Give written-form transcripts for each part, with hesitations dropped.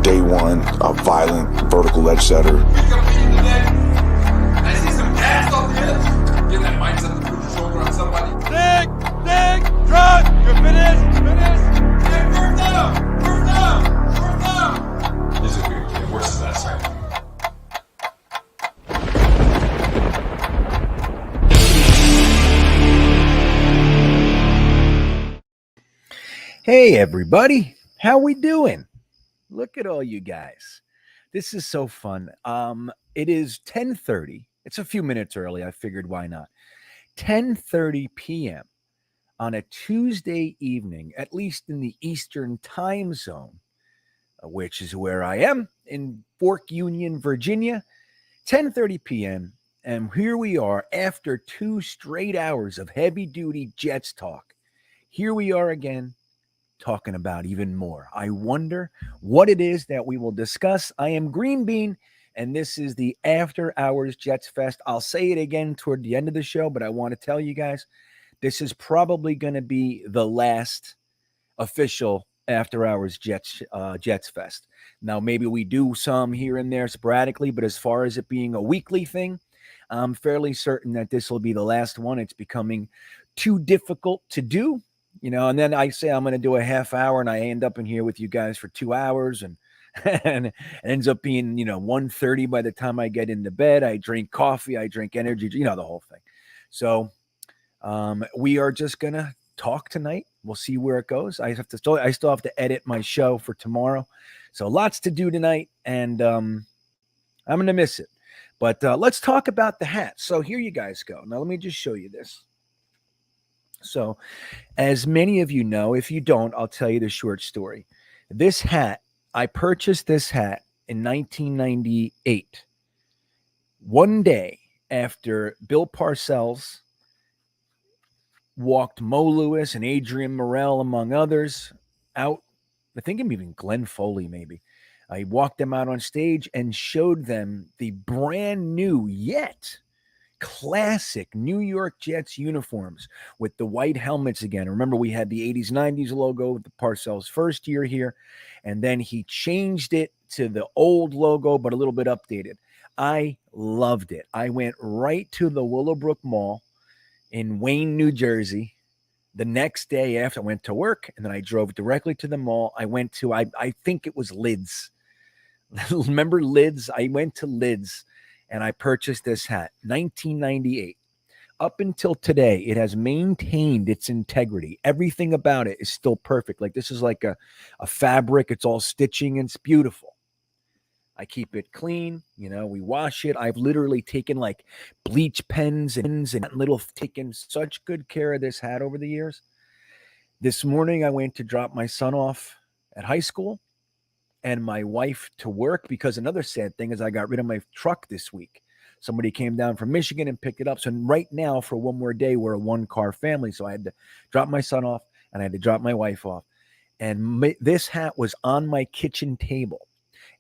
day one, a violent vertical edge setter. He's gonna be in the net. I see some gas off the edge. Get that mindset to put your shoulder on somebody. Dig, drop. You're finished. Hey, first down. He's a good kid. Worse than that side. Hey everybody, how we doing? Look at all you guys. This is so fun. It is 10:30. It's a few minutes early. I figured why not. 10:30 p.m. on a Tuesday evening, at least in the Eastern time zone, which is where I am in Fork Union, Virginia. 10:30 p.m. And here we are after 2 straight hours of heavy-duty Jets talk. Here we are again, talking about even more. I wonder what it is that we will discuss. I am GreenBean, and this is the After Hours Jets Fest. I'll say it again toward the end of the show, but I want to tell you guys, this is probably going to be the last official After Hours Jets Fest. Now, maybe we do some here and there sporadically, but as far as it being a weekly thing, I'm fairly certain that this will be the last one. It's becoming too difficult to do. You know, and then I say I'm going to do a half hour and I end up in here with you guys for 2 hours and it ends up being, 1:30 by the time I get into bed. I drink coffee, I drink energy, the whole thing. So we are just going to talk tonight. We'll see where it goes. I still have to edit my show for tomorrow. So lots to do tonight and I'm going to miss it. But let's talk about the hat. So here you guys go. Now let me just show you this. So, as many of you know, if you don't, I'll tell you the short story. This hat, I purchased this hat in 1998. One day after Bill Parcells walked Mo Lewis and Adrian Morrell, among others, out, I think even Glenn Foley maybe. I walked them out on stage and showed them the brand new yet classic New York Jets uniforms with the white helmets again. Remember, we had the 80s, 90s logo with the Parcells' first year here, and then he changed it to the old logo, but a little bit updated. I loved it. I went right to the Willowbrook Mall in Wayne, New Jersey. The next day after, I went to work, and then I drove directly to the mall. I went to, I think it was Lids. Remember Lids? I went to Lids. And I purchased this hat, 1998. Up until today, it has maintained its integrity. Everything about it is still perfect. Like this is like a fabric. It's all stitching and it's beautiful. I keep it clean. We wash it. I've literally taken like bleach pens and taken such good care of this hat over the years. This morning, I went to drop my son off at high school and my wife to work, because another sad thing is I got rid of my truck this week. Somebody came down from Michigan and picked it up. So right now, for one more day, we're a one-car family. So I had to drop my son off and I had to drop my wife off. And this hat was on my kitchen table.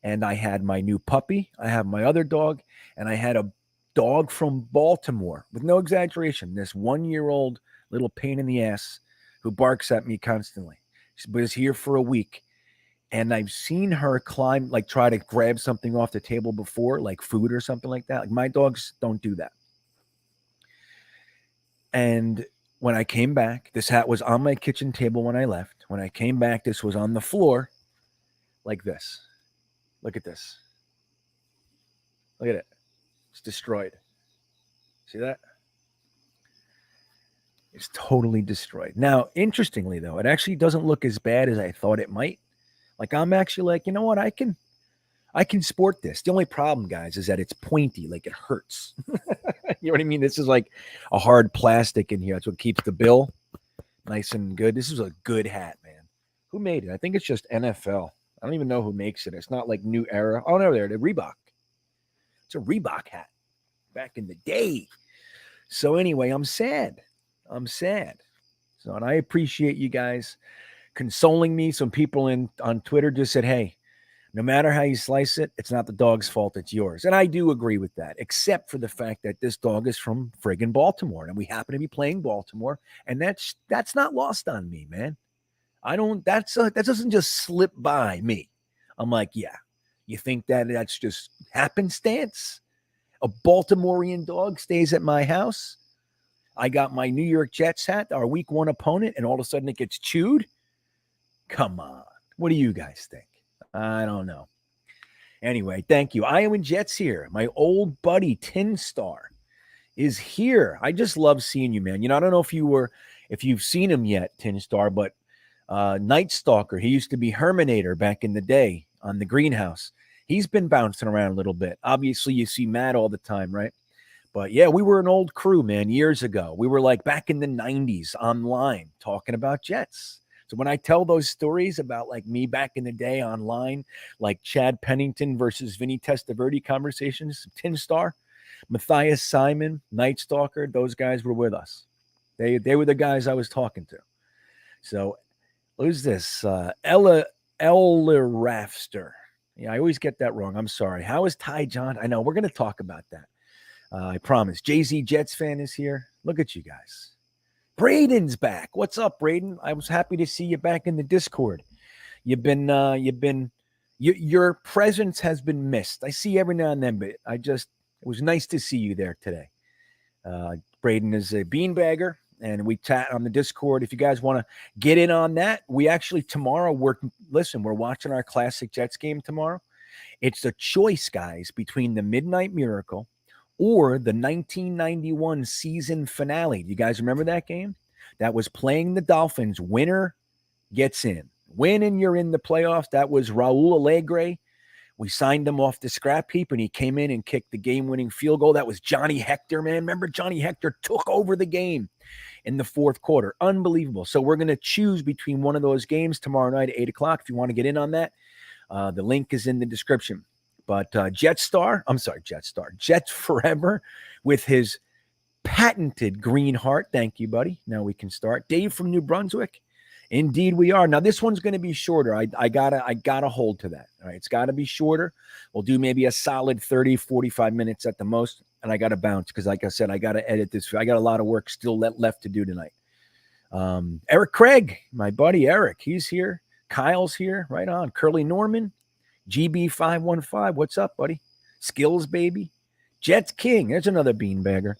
And I had my new puppy. I have my other dog. And I had a dog from Baltimore, with no exaggeration, this 1-year-old little pain in the ass who barks at me constantly. She was here for a week. And I've seen her climb, like try to grab something off the table before, like food or something like that. Like my dogs don't do that. And when I came back, this hat was on my kitchen table when I left. When I came back, this was on the floor like this. Look at this. Look at it. It's destroyed. See that? It's totally destroyed. Now, interestingly, though, it actually doesn't look as bad as I thought it might. Like I'm actually like, you know what? I can sport this. The only problem, guys, is that it's pointy, like it hurts. You know what I mean? This is like a hard plastic in here. That's what keeps the bill nice and good. This is a good hat, man. Who made it? I think it's just NFL. I don't even know who makes it. It's not like New Era. Oh no, there, the Reebok. It's a Reebok hat back in the day. So anyway, I'm sad. So, and I appreciate you guys consoling me. Some people on Twitter just said, hey, no matter how you slice it, it's not the dog's fault, it's yours. And I do agree with that, except for the fact that this dog is from friggin' Baltimore, and we happen to be playing Baltimore, and that's not lost on me, man. That doesn't just slip by me. I'm like, yeah. You think that's just happenstance? A Baltimorean dog stays at my house. I got my New York Jets hat, our week 1 opponent, and all of a sudden it gets chewed? Come on. What do you guys think? I don't know. Anyway, thank you. Iowa Jets here. My old buddy Tin Star is here. I just love seeing you, man. I don't know if you've seen him yet, Tin Star, but Night Stalker, he used to be Herminator back in the day on the greenhouse. He's been bouncing around a little bit. Obviously, you see Matt all the time, right? But yeah, we were an old crew, man, years ago. We were like back in the 90s online talking about Jets. So when I tell those stories about like me back in the day online, like Chad Pennington versus Vinny Testaverde conversations, Tin Star, Matthias Simon, Night Stalker, those guys were with us. They were the guys I was talking to. So who's this? Ella Rafster. Yeah, I always get that wrong. I'm sorry. How is Ty John? I know we're going to talk about that. I promise. Jay-Z Jetsfan is here. Look at you guys. Braden's back. What's up, Braden? I was happy to see you back in the Discord. Your presence has been missed. I see you every now and then, but it was nice to see you there today. Braden is a beanbagger, and we chat on the Discord. If you guys want to get in on that, we actually tomorrow we're watching our Classic Jets game tomorrow. It's a choice, guys, between the Midnight Miracle or the 1991 season finale. Do you guys remember that game? That was playing the Dolphins. Winner gets in. Win and you're in the playoffs. That was Raul Alegre. We signed him off the scrap heap, and he came in and kicked the game-winning field goal. That was Johnny Hector, man. Remember, Johnny Hector took over the game in the fourth quarter. Unbelievable. So we're going to choose between one of those games tomorrow night at 8 o'clock. If you want to get in on that, the link is in the description. But Jets Forever with his patented green heart. Thank you, buddy. Now we can start. Dave from New Brunswick. Indeed, we are. Now, this one's going to be shorter. I gotta hold to that. All right, it's got to be shorter. We'll do maybe a solid 30, 45 minutes at the most, and I got to bounce because, like I said, I got to edit this. I got a lot of work still left to do tonight. Eric Craig, my buddy Eric, he's here. Kyle's here. Right on. Curly Norman, GB515. What's up, buddy? Skills, baby. Jets King. There's another beanbagger.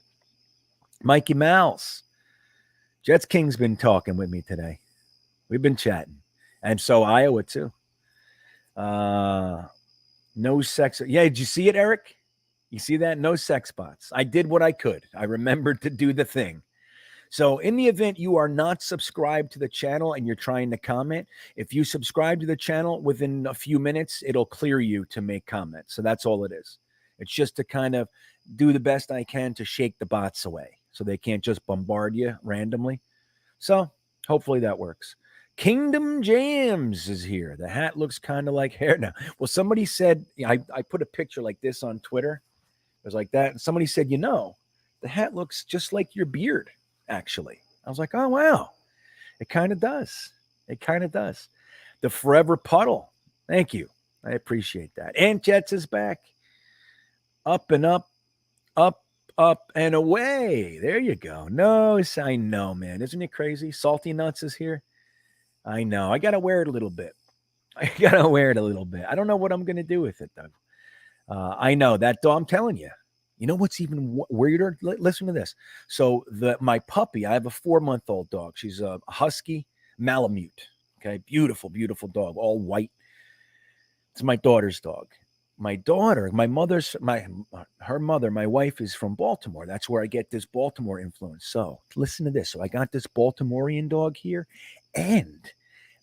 Mikey Mouse. Jets King's been talking with me today. We've been chatting. And so Iowa, too. No sex. Yeah, did you see it, Eric? You see that? No sex bots. I did what I could. I remembered to do the thing. So in the event you are not subscribed to the channel and you're trying to comment, if you subscribe to the channel within a few minutes, it'll clear you to make comments. So that's all it is. It's just to kind of do the best I can to shake the bots away so they can't just bombard you randomly. So hopefully that works. Kingdom Jams is here. The hat looks kind of like hair now. Well, somebody said, I put a picture like this on Twitter. It was like that. And somebody said, the hat looks just like your beard, actually. I was like, oh, wow. It kind of does. It kind of does. The Forever Puddle. Thank you. I appreciate that. And Jets is back. Up and up, up, up and away. There you go. No, I know, man. Isn't it crazy? Salty Nuts is here. I know. I got to wear it a little bit. I don't know what I'm going to do with it, though. I know that dog. I'm telling you. You know what's even weirder? Listen to this. So my puppy, I have a 4-month-old dog. She's a husky Malamute. Okay, beautiful, beautiful dog, all white. It's my daughter's dog. My daughter, my wife is from Baltimore. That's where I get this Baltimore influence. So listen to this. So I got this Baltimorean dog here, and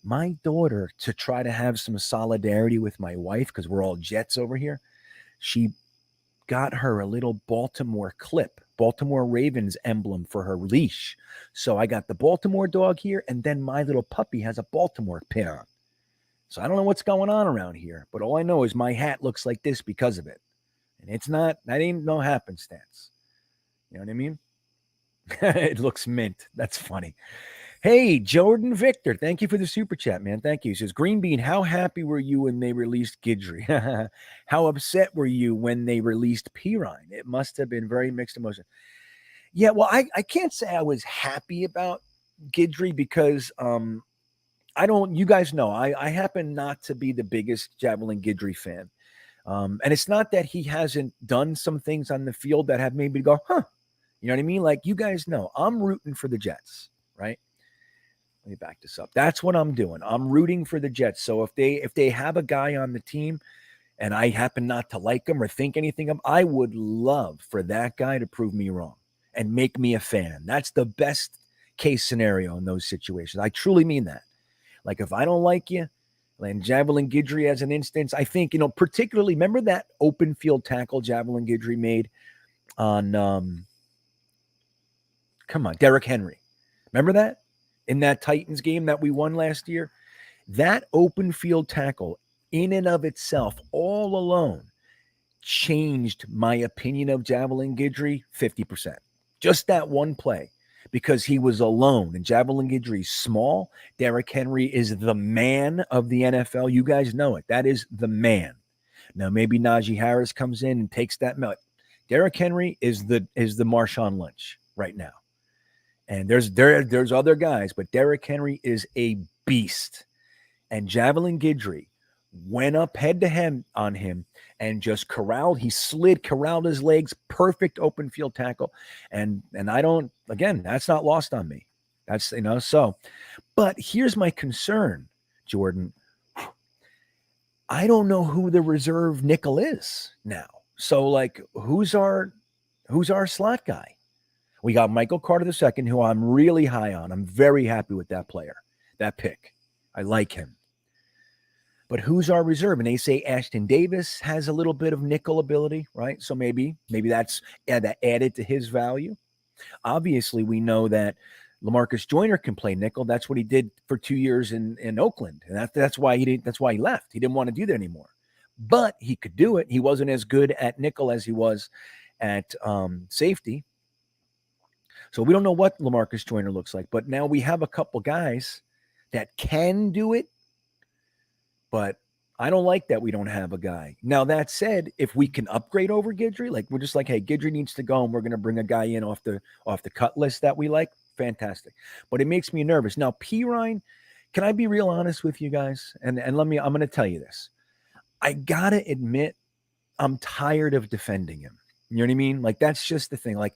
my daughter, to try to have some solidarity with my wife, because we're all Jets over here, she got her a little Baltimore Ravens emblem for her leash. So I got the Baltimore dog here, and then my little puppy has a Baltimore pin on. So I don't know what's going on around here, but all I know is my hat looks like this because of it. And that ain't no happenstance. You know what I mean? It looks mint. That's funny. Hey, Jordan Victor, thank you for the super chat, man. Thank you. He says, GreenBean, how happy were you when they released Guidry? How upset were you when they released Pirine? It must have been very mixed emotion. Yeah, well, I can't say I was happy about Guidry because you guys know, I happen not to be the biggest Javelin Guidry fan. And it's not that he hasn't done some things on the field that have made me go, huh, you know what I mean? Like, you guys know, I'm rooting for the Jets, right? Let me back this up. That's what I'm doing. I'm rooting for the Jets. So if they have a guy on the team and I happen not to like him or think anything of him, I would love for that guy to prove me wrong and make me a fan. That's the best case scenario in those situations. I truly mean that. Like, if I don't like you, and Javelin Guidry as an instance, I think, particularly, remember that open field tackle Javelin Guidry made on, Derrick Henry. Remember that? In that Titans game that we won last year? That open field tackle, in and of itself, all alone, changed my opinion of Javelin Guidry 50%. Just that one play. Because he was alone, and Javelin Guidry's small. Derrick Henry is the man of the NFL. You guys know it. That is the man. Now, maybe Najee Harris comes in and takes that milk. Derrick Henry is the Marshawn Lynch right now. And there's other guys, but Derrick Henry is a beast. And Javelin Guidry went up head to head on him and just corralled his legs, perfect open field tackle. And I don't, again, that's not lost on me. That's, so, but here's my concern, Jordan. I don't know who the reserve nickel is now. So, like, who's our slot guy? We got Michael Carter II, who I'm really high on. I'm very happy with that player, that pick. I like him. But who's our reserve? And they say Ashton Davis has a little bit of nickel ability, right? So maybe that's added to his value. Obviously, we know that LaMarcus Joyner can play nickel. That's what he did for 2 years in Oakland, and that's why he left. He didn't want to do that anymore. But he could do it. He wasn't as good at nickel as he was at safety. So we don't know what LaMarcus Joyner looks like. But now we have a couple guys that can do it. But I don't like that we don't have a guy. Now, that said, if we can upgrade over Guidry, like, we're just like, hey, Guidry needs to go, and we're going to bring a guy in off the cut list that we like, fantastic. But it makes me nervous. Now, Pirine, can I be real honest with you guys? And I'm going to tell you this. I got to admit, I'm tired of defending him. You know what I mean? Like, that's just the thing. Like,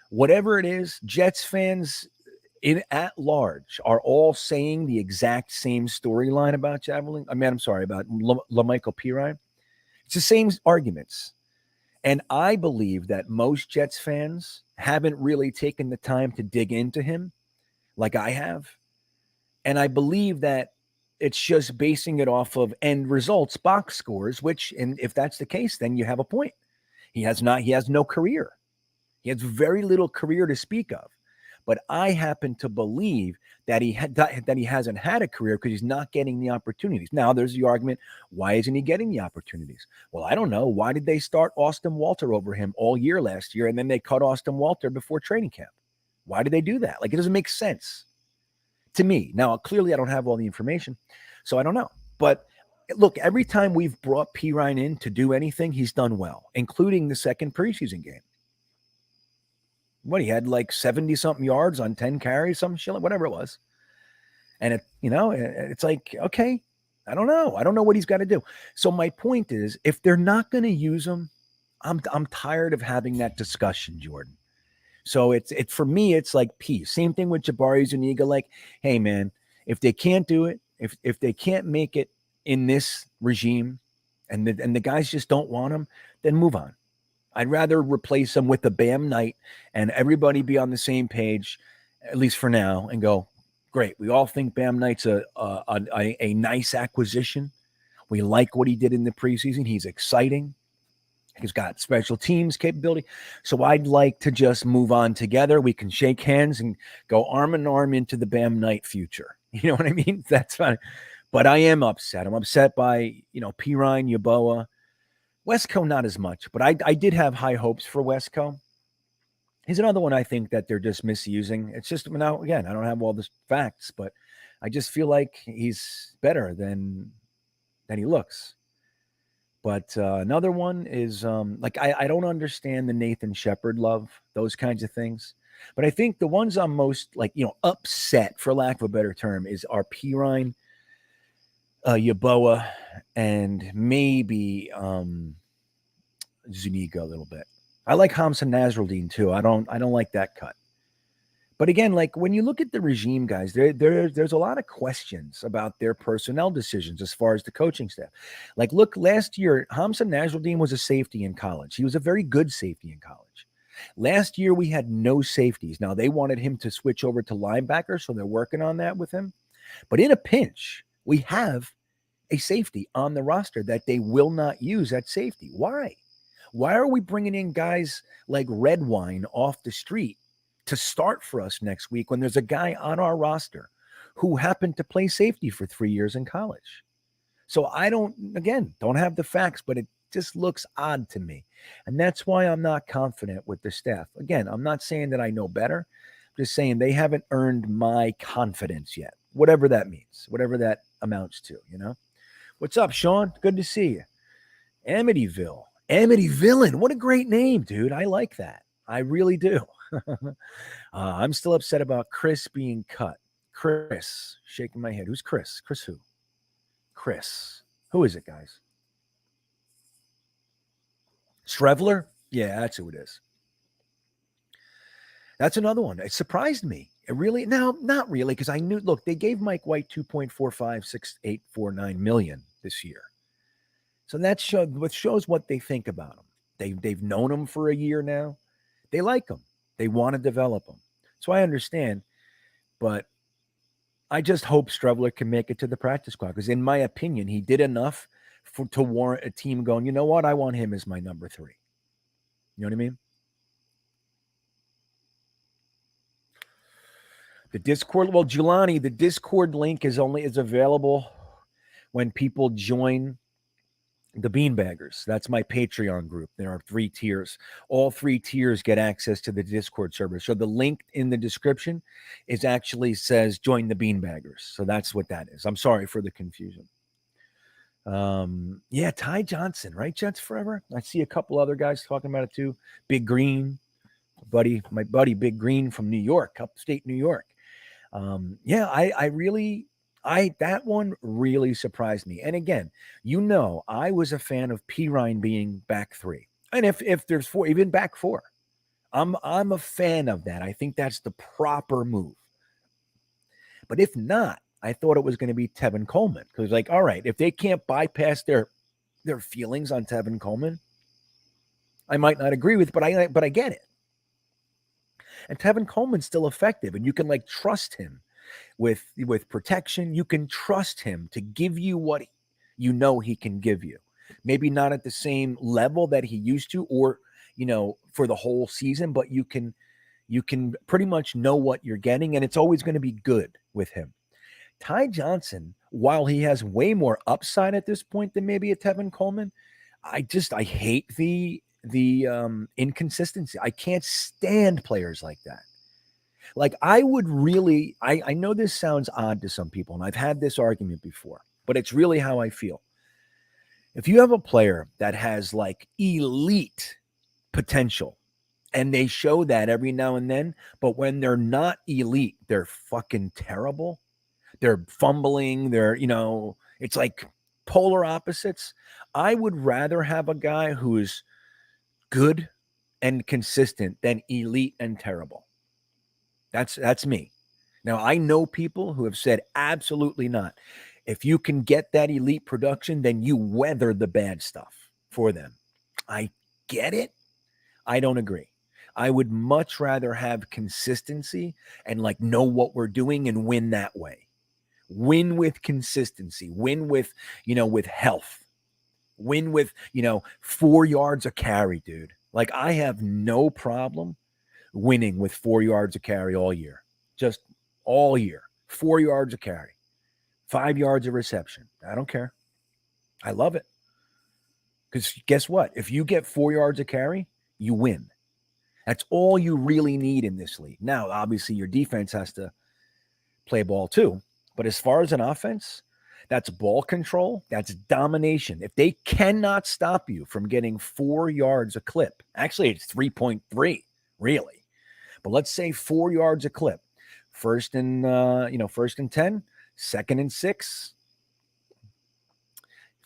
whatever it is, Jets fans at large are all saying the exact same storyline about Javelin. About LaMichael Pirine. It's the same arguments. And I believe that most Jets fans haven't really taken the time to dig into him like I have. And I believe that it's just basing it off of end results, box scores, which, and if that's the case, then you have a point. He has no career. He has very little career to speak of. But I happen to believe that he hasn't had a career because he's not getting the opportunities. Now, there's the argument, why isn't he getting the opportunities? Well, I don't know. Why did they start Austin Walter over him all year last year, and then they cut Austin Walter before training camp? Why did they do that? Like, it doesn't make sense to me. Now, clearly, I don't have all the information, so I don't know. But look, every time we've brought Pirine in to do anything, he's done well, including the second preseason game. He had like 70-something yards on 10 carries, some shit, whatever it was. And it's like, okay, I don't know. I don't know what he's got to do. So my point is, if they're not going to use him, I'm tired of having that discussion, Jordan. So it's for me, it's like peace. Same thing with Jabari Zuniga. Like, hey man, if they can't do it, if they can't make it in this regime, and the guys just don't want him, then move on. I'd rather replace them with the Bam Knight and everybody be on the same page, at least for now, and go, great. We all think Bam Knight's a nice acquisition. We like what he did in the preseason. He's exciting. He's got special teams capability. So I'd like to just move on together. We can shake hands and go arm in arm into the Bam Knight future. You know what I mean? That's fine. But I am upset. I'm upset by, Pirine, Yeboah. Wesco, not as much, but I did have high hopes for Wesco. He's another one I think that they're just misusing. It's just, now, again, I don't have all the facts, but I just feel like he's better than he looks. But another one is, I don't understand the Nathan Shepard love, those kinds of things. But I think the ones I'm most upset, for lack of a better term, are Pirine, Yaboa, and maybe Zuniga a little bit. I like Hamza Nasruddin too. I don't like that cut. But again, like when you look at the regime guys, there's a lot of questions about their personnel decisions as far as the coaching staff. Like, look, last year, Hamza Nasruddin was a safety in college. He was a very good safety in college. Last year, we had no safeties. Now, they wanted him to switch over to linebacker, so they're working on that with him. But in a pinch, we have a safety on the roster that they will not use at safety. Why? Why are we bringing in guys like Redwine off the street to start for us next week when there's a guy on our roster who happened to play safety for 3 years in college? So I don't have the facts, but it just looks odd to me. And that's why I'm not confident with the staff. Again, I'm not saying that I know better. I'm just saying they haven't earned my confidence yet, whatever that means, whatever that amounts to, What's up, Sean? Good to see you. Amityville. Amityvillain. What a great name, dude. I like that. I really do. I'm still upset about Chris being cut. Chris, shaking my head. Who's Chris? Chris who? Chris. Who is it, guys? Streveler? Yeah, that's who it is. That's another one. It surprised me. It really, no, not really, because I knew, look, they gave Mike White $2.456849 million this year. So that shows what they think about him. They've known him for a year now. They like him. They want to develop him. So I understand, but I just hope Streveler can make it to the practice squad, because in my opinion, he did enough to warrant a team going, you know what? I want him as my number 3. You know what I mean? The Discord, well, Jelani, the Discord link is available when people join the Beanbaggers. That's my Patreon group. There are 3 tiers. All 3 tiers get access to the Discord server. So the link in the description says join the Beanbaggers. So that's what that is. I'm sorry for the confusion. Yeah, Ty Johnson, right? Jets Forever. I see a couple other guys talking about it too. Big Green, my buddy Big Green from New York, upstate New York. That one really surprised me. And again, I was a fan of Pirine being back 3. And if there's 4, even back 4, I'm a fan of that. I think that's the proper move. But if not, I thought it was going to be Tevin Coleman. Because all right, if they can't bypass their feelings on Tevin Coleman, I might not agree with, but I get it. And Tevin Coleman's still effective, and you can trust him with protection. You can trust him to give you what he can give you. Maybe not at the same level that he used to, or for the whole season, but you can pretty much know what you're getting, and it's always going to be good with him. Ty Johnson, while he has way more upside at this point than maybe a Tevin Coleman, I hate the inconsistency. I can't stand players like that. I know this sounds odd to some people, and I've had this argument before, but it's really how I feel. If you have a player that has elite potential, and they show that every now and then, but when they're not elite, they're fucking terrible. They're fumbling. It's like polar opposites. I would rather have a guy who's good and consistent than elite and terrible. That's me. Now, I know people who have said absolutely not. If you can get that elite production, then you weather the bad stuff for them. I get it. I don't agree. I would much rather have consistency and know what we're doing and win that way. Win with consistency. Win with, with health. Win with, 4 yards a carry, dude. I have no problem winning with 4 yards a carry all year. Just all year. 4 yards a carry. 5 yards of reception. I don't care. I love it. Because guess what? If you get 4 yards a carry, you win. That's all you really need in this league. Now, obviously, your defense has to play ball too. But as far as an offense, that's ball control. That's domination. If they cannot stop you from getting 4 yards a clip, actually it's 3.3, really. But let's say 4 yards a clip. First and 10, second and 6,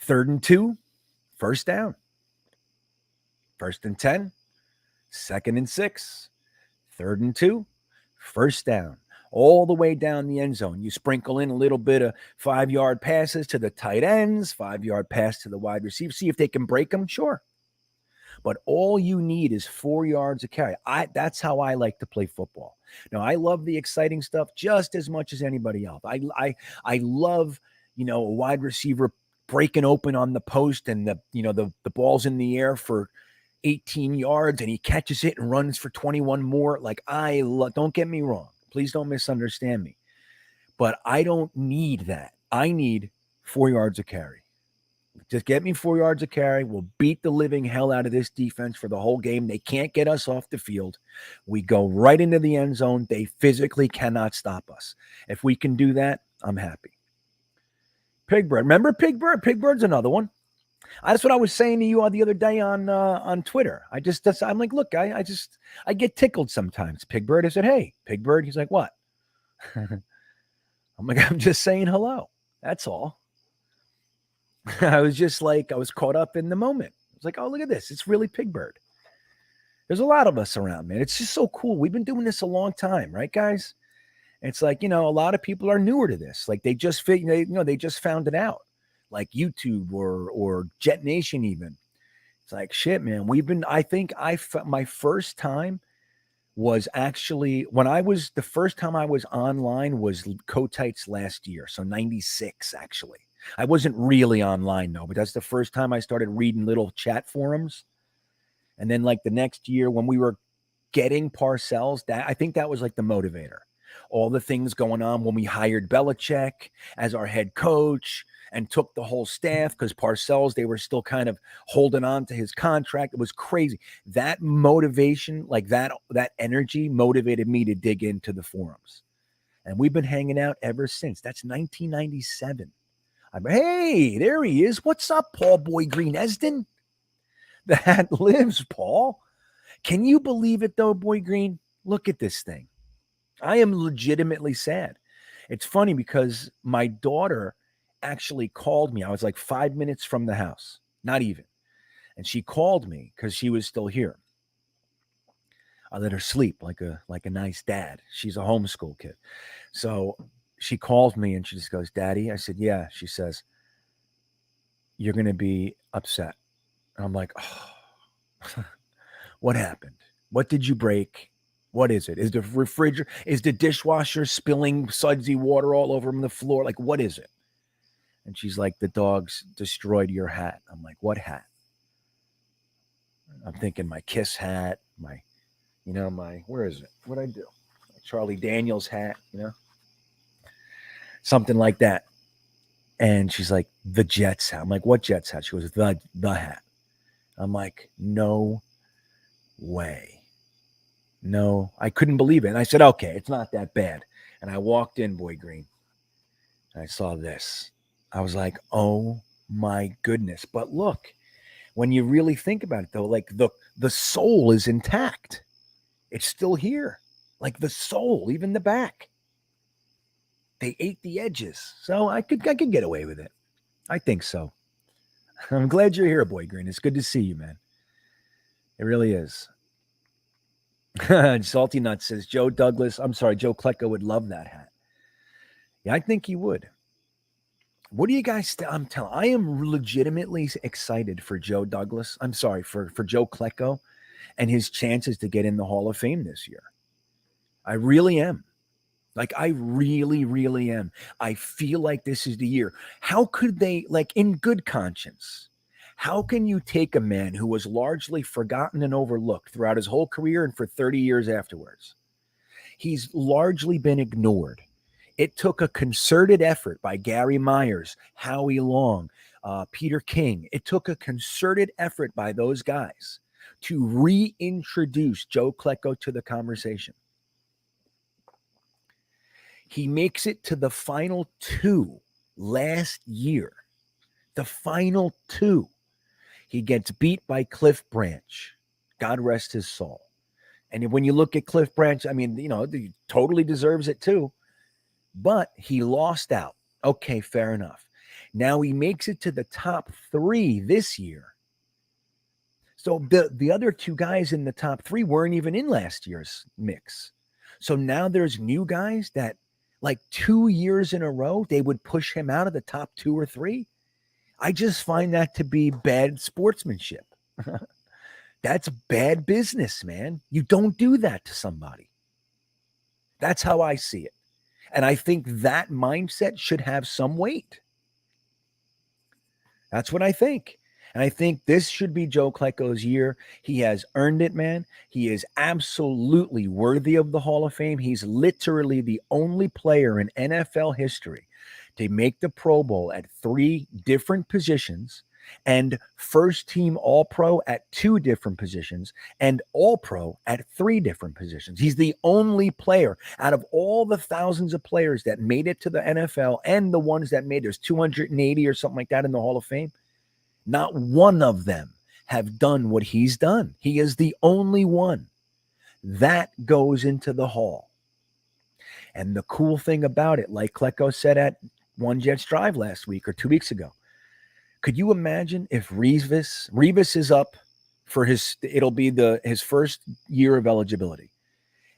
third and 2, first down. First and 10, second and 6, third and 2, first down. All the way down the end zone. You sprinkle in a little bit of 5-yard passes to the tight ends, 5-yard pass to the wide receiver. See if they can break them, sure. But all you need is 4 yards a carry. That's how I like to play football. Now, I love the exciting stuff just as much as anybody else. I love, a wide receiver breaking open on the post and the ball's in the air for 18 yards and he catches it and runs for 21 more. Like don't get me wrong. Please don't misunderstand me. But I don't need that. I need 4 yards a carry. Just get me 4 yards a carry. We'll beat the living hell out of this defense for the whole game. They can't get us off the field. We go right into the end zone. They physically cannot stop us. If we can do that, I'm happy. Pigbird. Remember Pigbird? Pigbird's another one. That's what I was saying to you the other day on Twitter. I'm like, look, I get tickled sometimes. Pigbird. I said, hey, Pigbird. He's like, what? I'm like, I'm just saying hello. That's all. I was caught up in the moment. I was like, oh, look at this. It's really Pigbird. There's a lot of us around, man. It's just so cool. We've been doing this a long time, right, guys? It's like, a lot of people are newer to this. Like they just found it out, like YouTube or Jetnation even. It's like, shit, man. My first time was actually the first time I was online was Cotites last year. So 96, actually. I wasn't really online though, but that's the first time I started reading little chat forums. And then like the next year when we were getting Parcells, I think that was like the motivator. All the things going on when we hired Belichick as our head coach and took the whole staff because Parcells, they were still kind of holding on to his contract. It was crazy. That motivation, like that energy motivated me to dig into the forums. And we've been hanging out ever since. That's 1997. Hey, there he is. What's up, Paul Boy Green Esden? The hat lives, Paul. Can you believe it, though, Boy Green? Look at this thing. I am legitimately sad. It's funny because my daughter actually called me. I was like 5 minutes from the house, not even. And she called me because she was still here. I let her sleep like a nice dad. She's a homeschool kid. So she calls me and she just goes, Daddy. I said, yeah. She says, you're going to be upset. And I'm like, oh, what happened? What did you break? What is it? Is the refrigerator, is the dishwasher spilling sudsy water all over the floor? Like, what is it? And she's like, the dogs destroyed your hat. I'm like, what hat? I'm thinking my Kiss hat, where is it? What'd I do? Charlie Daniels hat, something like that. And she's like, the Jets hat. I'm like, what Jets hat? She goes, the hat. I'm like, no way. No, I couldn't believe it. And I said, okay, it's not that bad. And I walked in, Boy Green, and I saw this. I was like, oh my goodness. But look, when you really think about it, though, like the soul is intact. It's still here. Like the soul, even the back. They ate the edges. So I could get away with it. I think so. I'm glad you're here, Boy Green. It's good to see you, man. It really is. Salty Nuts says, Joe Klecko would love that hat. Yeah, I think he would. What do you guys I am legitimately excited for Joe Douglas. I'm sorry, for Joe Klecko and his chances to get in the Hall of Fame this year. I really am. Like, I really, really am. I feel like this is the year. How could they, like, in good conscience, how can you take a man who was largely forgotten and overlooked throughout his whole career and for 30 years afterwards? He's largely been ignored. It took a concerted effort by Gary Myers, Howie Long, Peter King. It took a concerted effort by those guys to reintroduce Joe Klecko to the conversation. He makes it to the final two last year. The final two. He gets beat by Cliff Branch. God rest his soul. And when you look at Cliff Branch, I mean, he totally deserves it too. But he lost out. Okay, fair enough. Now he makes it to the top 3 this year. So the other 2 guys in the top 3 weren't even in last year's mix. So now there's new guys that, like 2 years in a row, they would push him out of the top 2 or 3. I just find that to be bad sportsmanship. That's bad business, man. You don't do that to somebody. That's how I see it. And I think that mindset should have some weight. That's what I think. And I think this should be Joe Klecko's year. He has earned it, man. He is absolutely worthy of the Hall of Fame. He's literally the only player in NFL history to make the Pro Bowl at 3 different positions, and first team All-Pro at 2 different positions, and All-Pro at 3 different positions. He's the only player out of all the thousands of players that made it to the NFL and the ones that made, there's 280 or something like that in the Hall of Fame. Not one of them have done what he's done. He is the only one. That goes into the Hall. And the cool thing about it, like Klecko said at One Jets Drive last week or 2 weeks ago, could you imagine if Revis is up for it'll be his first year of eligibility.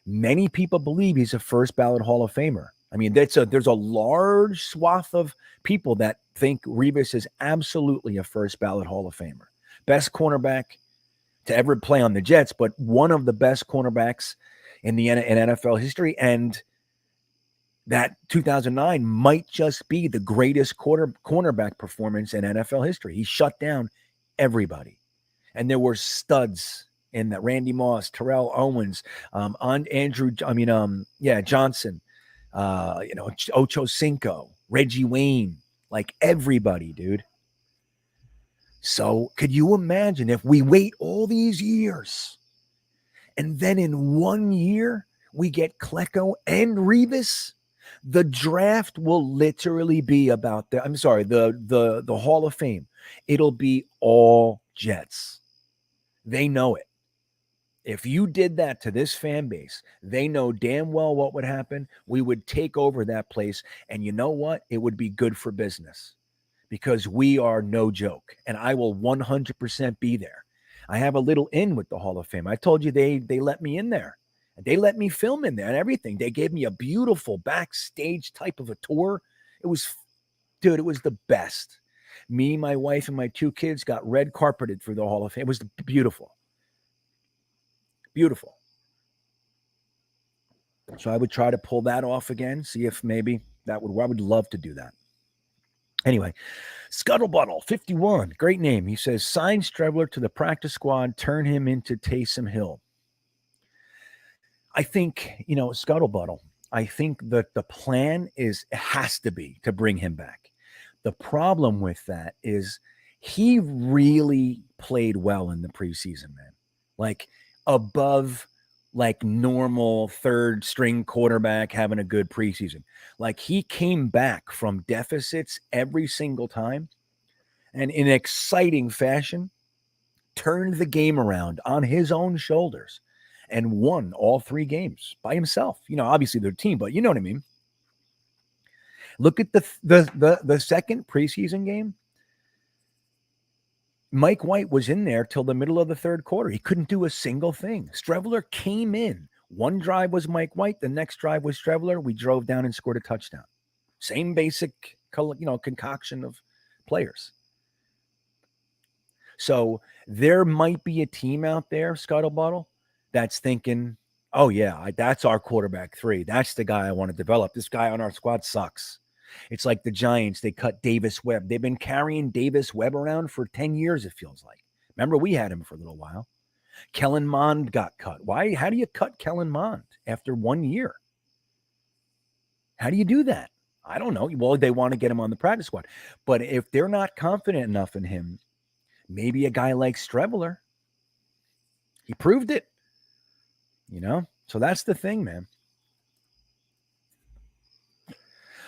Many people believe he's a first ballot Hall of Famer. I mean, there's a large swath of people that think Revis is absolutely a first ballot Hall of Famer. Best cornerback to ever play on the Jets, but one of the best cornerbacks in NFL history. And that 2009 might just be the greatest cornerback performance in NFL history. He shut down everybody. And there were studs in that: Randy Moss, Terrell Owens, Johnson, Ocho Cinco, Reggie Wayne, like everybody, dude. So could you imagine if we wait all these years and then in 1 year we get Klecko and Revis? The draft will literally be about the Hall of Fame. It'll be all Jets. They know it. If you did that to this fan base, they know damn well what would happen. We would take over that place. And you know what? It would be good for business because we are no joke. And I will 100% be there. I have a little in with the Hall of Fame. I told you they let me in there. And they let me film in there and everything. They gave me a beautiful backstage type of a tour. It was the best. Me, my wife, and my 2 kids got red carpeted for the Hall of Fame. It was beautiful. Beautiful. So I would try to pull that off again, see if maybe I would love to do that. Anyway, Scuttlebuttle 51, great name. He says, sign Streveler to the practice squad, turn him into Taysom Hill. I think, Scuttlebuttle, I think that the plan has to be to bring him back. The problem with that is he really played well in the preseason, man. Like above like normal 3rd string quarterback having a good preseason. Like he came back from deficits every single time and in exciting fashion turned the game around on his own shoulders and won all 3 games by himself. Obviously their team, but you know what I mean? Look at the second preseason game. Mike White was in there till the middle of the 3rd quarter. He couldn't do a single thing. Streveler came in. One drive was Mike White. The next drive was Streveler. We drove down and scored a touchdown. Same basic, concoction of players. So there might be a team out there, Scuttlebottle, that's thinking, oh yeah, that's our quarterback 3. That's the guy I want to develop. This guy on our squad sucks. It's like the Giants. They cut Davis Webb. They've been carrying Davis Webb around for 10 years, it feels like. Remember, we had him for a little while. Kellen Mond got cut. Why? How do you cut Kellen Mond after 1 year? How do you do that? I don't know. Well, they want to get him on the practice squad. But if they're not confident enough in him, maybe a guy like Streveler. He proved it. So that's the thing, man.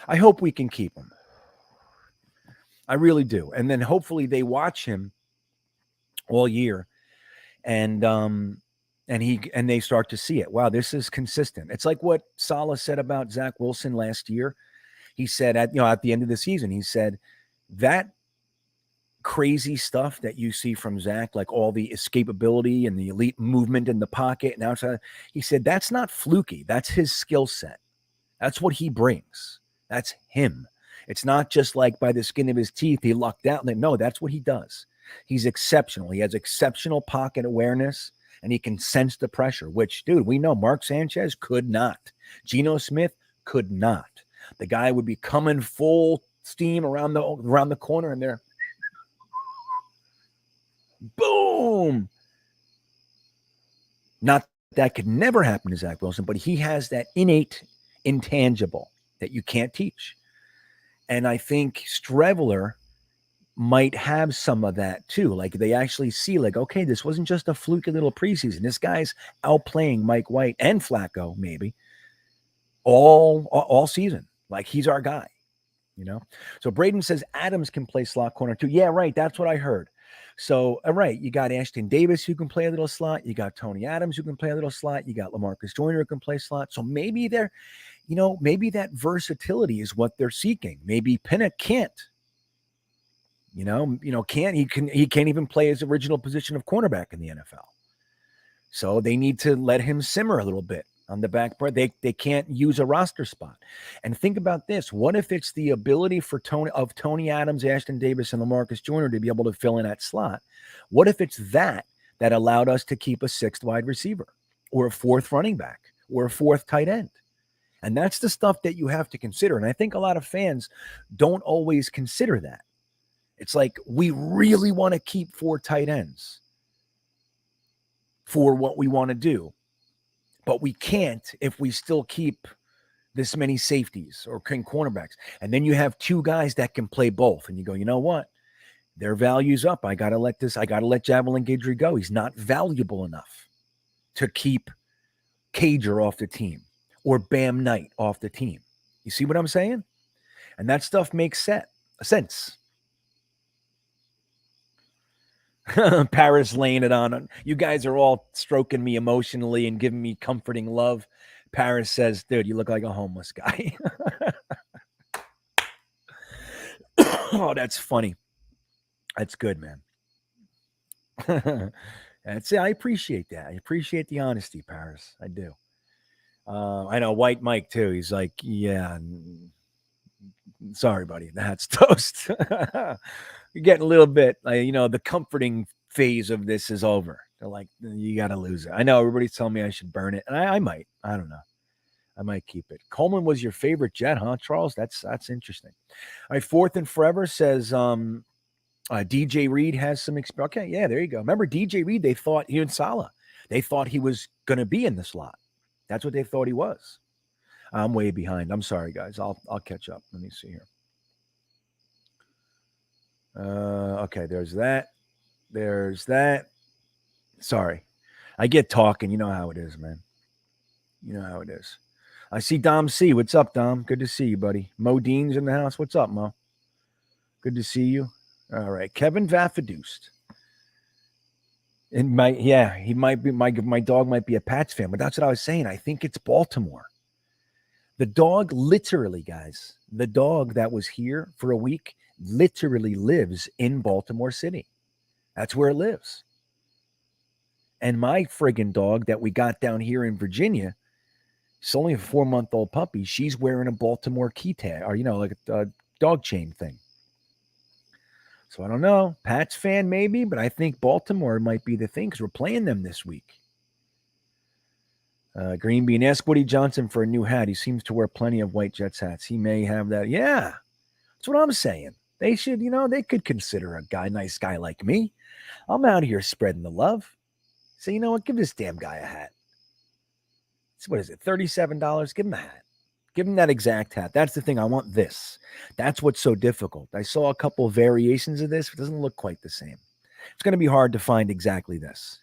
I hope we can keep him. I really do. And then hopefully they watch him all year and and they start to see it. Wow, this is consistent. It's like what Saleh said about Zach Wilson last year. He said at the end of the season, he said that crazy stuff that you see from Zach, like all the escapability and the elite movement in the pocket and outside, he said that's not fluky. That's his skill set. That's what he brings. That's him. It's not just like by the skin of his teeth he lucked out. No, that's what he does. He's exceptional. He has exceptional pocket awareness, and he can sense the pressure, which, dude, we know Mark Sanchez could not. Geno Smith could not. The guy would be coming full steam around the corner, and they're boom. Not that could never happen to Zach Wilson, but he has that innate intangible that you can't teach. And I think Streveler might have some of that too. Like they actually see like, okay, this wasn't just a fluky little preseason. This guy's outplaying Mike White and Flacco maybe all season. Like he's our guy, you know? So Braden says Adams can play slot corner too. Yeah, right. That's what I heard. So, right, you got Ashton Davis who can play a little slot. You got Tony Adams who can play a little slot. You got LaMarcus Joyner who can play slot. So maybe they're, maybe that versatility is what they're seeking. Maybe Pinnock can't. He can't even play his original position of cornerback in the NFL. So they need to let him simmer a little bit on the back part. They can't use a roster spot. And think about this. What if it's the ability for Tony Adams, Ashton Davis, and LaMarcus Joyner to be able to fill in that slot? What if it's that allowed us to keep a sixth wide receiver or a fourth running back or a fourth tight end? And that's the stuff that you have to consider. And I think a lot of fans don't always consider that. It's like we really want to keep 4 tight ends for what we want to do. But we can't if we still keep this many safeties or cornerbacks. And then you have 2 guys that can play both. And you go, you know what? Their value's up. I got to let Javelin Guidry go. He's not valuable enough to keep Cager off the team or Bam Knight off the team. You see what I'm saying? And that stuff makes sense. Paris laying it on. You guys are all stroking me emotionally and giving me comforting love. Paris says, dude, you look like a homeless guy. Oh, that's funny. That's good, man. I appreciate that. I appreciate the honesty, Paris. I do. I know White Mike too. He's like, yeah, sorry, buddy. That's toast. You're getting a little bit, the comforting phase of this is over. They're like, you got to lose it. I know everybody's telling me I should burn it. And I might. I don't know. I might keep it. Coleman was your favorite Jet, huh, Charles? That's interesting. All right, Fourth and Forever says DJ Reed has some experience. Okay, yeah, there you go. Remember DJ Reed, they thought he and Saleh, they thought he was going to be in the slot. That's what they thought he was. I'm way behind. I'm sorry, guys. I'll catch up. Let me see here. Okay, there's that. Sorry. I get talking. You know how it is, man. You know how it is. I see Dom C. What's up, Dom? Good to see you, buddy. Mo Dean's in the house. What's up, Mo? Good to see you. All right. Kevin Vafadoust. He might be my dog might be a Pats fan, but that's what I was saying. I think it's Baltimore. The dog literally, guys, the dog that was here for a week literally lives in Baltimore City. That's where it lives. And my friggin' dog that we got down here in Virginia, it's only a 4-month-old puppy. She's wearing a Baltimore key tag or, like a dog chain thing. So I don't know. Pats fan maybe, but I think Baltimore might be the thing because we're playing them this week. GreenBean, ask Woody Johnson for a new hat. He seems to wear plenty of white Jets hats. He may have that. Yeah, that's what I'm saying. They should, they could consider a nice guy like me. I'm out here spreading the love. So you know what? Give this damn guy a hat. So what is it? $37? Give him a hat. Give him that exact hat. That's the thing. I want this. That's what's so difficult. I saw a couple of variations of this. It doesn't look quite the same. It's going to be hard to find exactly this.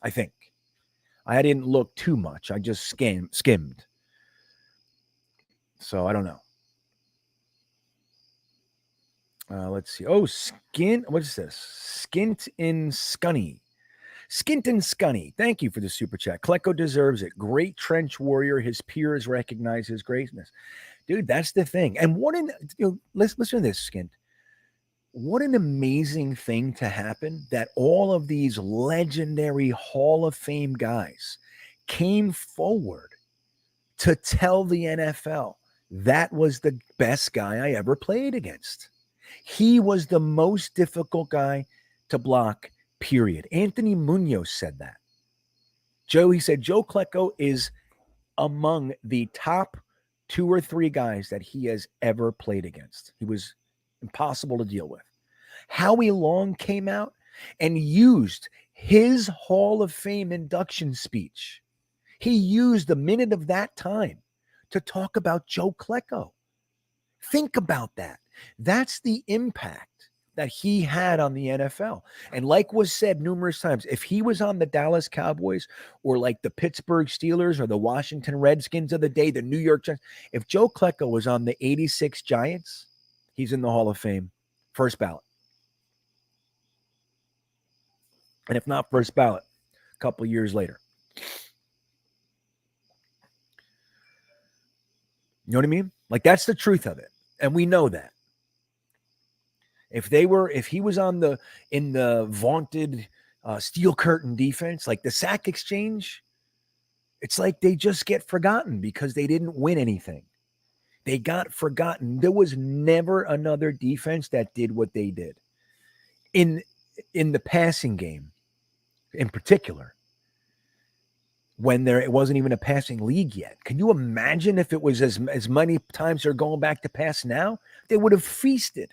I think. I didn't look too much. I just skimmed. So I don't know. Let's see. Oh, Skin. What is this? Skint in Scunny Skinton Scunny, thank you for the super chat. Klecko deserves it. Great trench warrior. His peers recognize his greatness. Dude, that's the thing. And what an, let's listen to this, Skint. What an amazing thing to happen that all of these legendary Hall of Fame guys came forward to tell the NFL that was the best guy I ever played against. He was the most difficult guy to block, period. Anthony Munoz said that. He said Joe Klecko is among the top 2 or 3 guys that he has ever played against. He was impossible to deal with. Howie Long came out and used his Hall of Fame induction speech. He used a minute of that time to talk about Joe Klecko. Think about that. That's the impact that he had on the NFL. And like was said numerous times, if he was on the Dallas Cowboys or like the Pittsburgh Steelers or the Washington Redskins of the day, the New York Giants, if Joe Klecko was on the 86 Giants, he's in the Hall of Fame, first ballot. And if not first ballot, a couple of years later. You know what I mean? Like, that's the truth of it. And we know that. If he was in the vaunted steel curtain defense, like the sack exchange, it's like they just get forgotten because they didn't win anything. They got forgotten. There was never another defense that did what they did. In the passing game, in particular, when it wasn't even a passing league yet. Can you imagine if it was as many times they're going back to pass now? They would have feasted.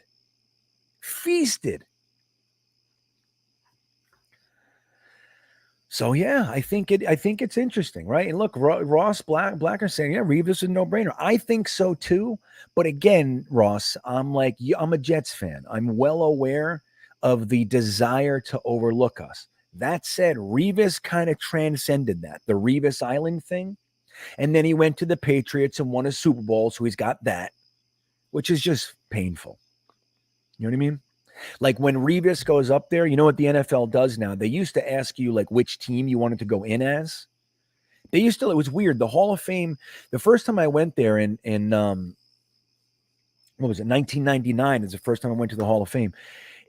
So yeah, I think it's interesting, right? And look, Ross Blacker saying, yeah, Revis is a no-brainer. I think so too. But again, Ross, I'm a Jets fan. I'm well aware of the desire to overlook us. That said, Revis kind of transcended that, the Revis Island thing. And then he went to the Patriots and won a Super Bowl. So he's got that, which is just painful. You know what I mean? Like when Revis goes up there, you know what the NFL does now? They used to ask you like which team you wanted to go in as. It was weird. The Hall of Fame, the first time I went there in what was it, 1999 is the first time I went to the Hall of Fame.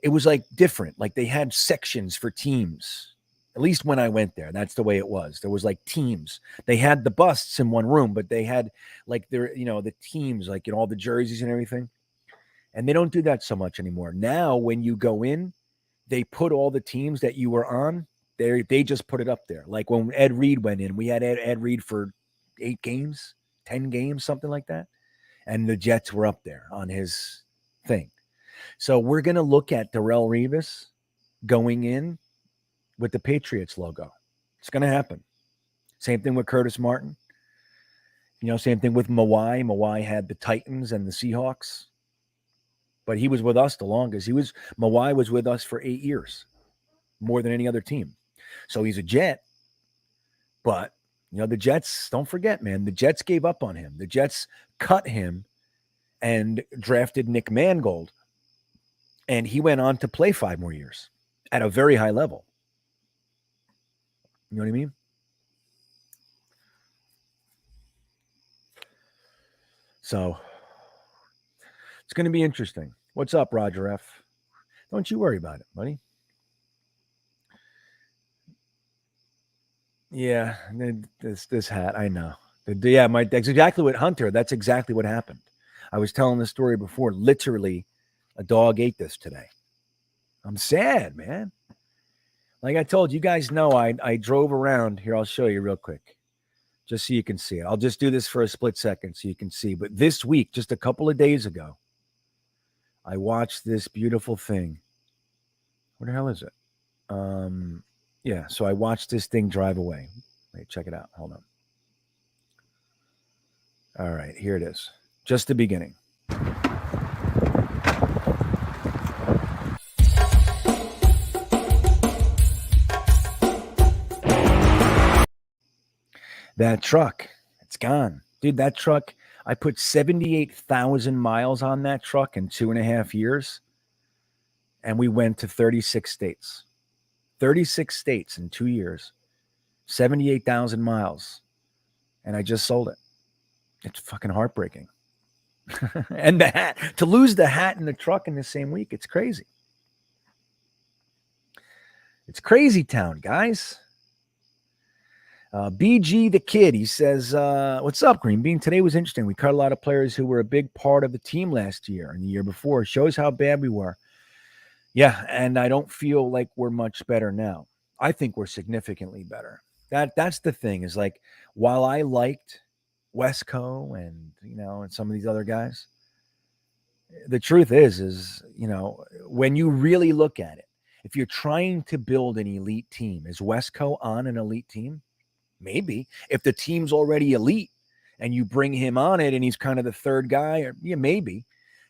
It was like different. Like they had sections for teams. At least when I went there, that's the way it was. There was like teams. They had the busts in one room, but they had like the teams, like all the jerseys and everything. And they don't do that so much anymore. Now, when you go in, they put all the teams that you were on. They just put it up there. Like when Ed Reed went in, we had Ed Reed for 8 games, 10 games, something like that. And the Jets were up there on his thing. So we're going to look at Darrelle Revis going in with the Patriots logo. It's going to happen. Same thing with Curtis Martin. Same thing with Mawai. Mawai had the Titans and the Seahawks. But he was with us the longest. Mawai was with us for 8 years, more than any other team. So he's a Jet. But, the Jets, don't forget, man, the Jets gave up on him. The Jets cut him and drafted Nick Mangold. And he went on to play 5 more years at a very high level. You know what I mean? So it's going to be interesting. What's up, Roger F? Don't you worry about it, buddy. Yeah, this hat, I know. That's exactly what Hunter, that's exactly what happened. I was telling the story before. Literally, a dog ate this today. I'm sad, man. Like I told you guys know, I drove around. Here, I'll show you real quick, just so you can see it. I'll just do this for a split second so you can see. But this week, just a couple of days ago, I watched this beautiful thing. Where the hell is it? Yeah, so I watched this thing drive away. Wait, check it out. Hold on. All right, here it is. Just the beginning. That truck, it's gone. Dude, that truck, I put 78,000 miles on that truck in 2.5 years. And we went to 36 states. 36 states in 2 years, 78,000 miles, and I just sold it. It's fucking heartbreaking. And the hat, to lose the hat and the truck in the same week, it's crazy. It's crazy town, guys. BG the Kid, he says, what's up, GreenBean? Today was interesting. We cut a lot of players who were a big part of the team last year and the year before. Shows how bad we were. Yeah, and I don't feel like we're much better now. I think we're significantly better. That's the thing, is like, while I liked Wesco and, and some of these other guys, the truth is, when you really look at it, if you're trying to build an elite team, is Wesco on an elite team? Maybe. If the team's already elite and you bring him on it and he's kind of the third guy, or yeah, maybe.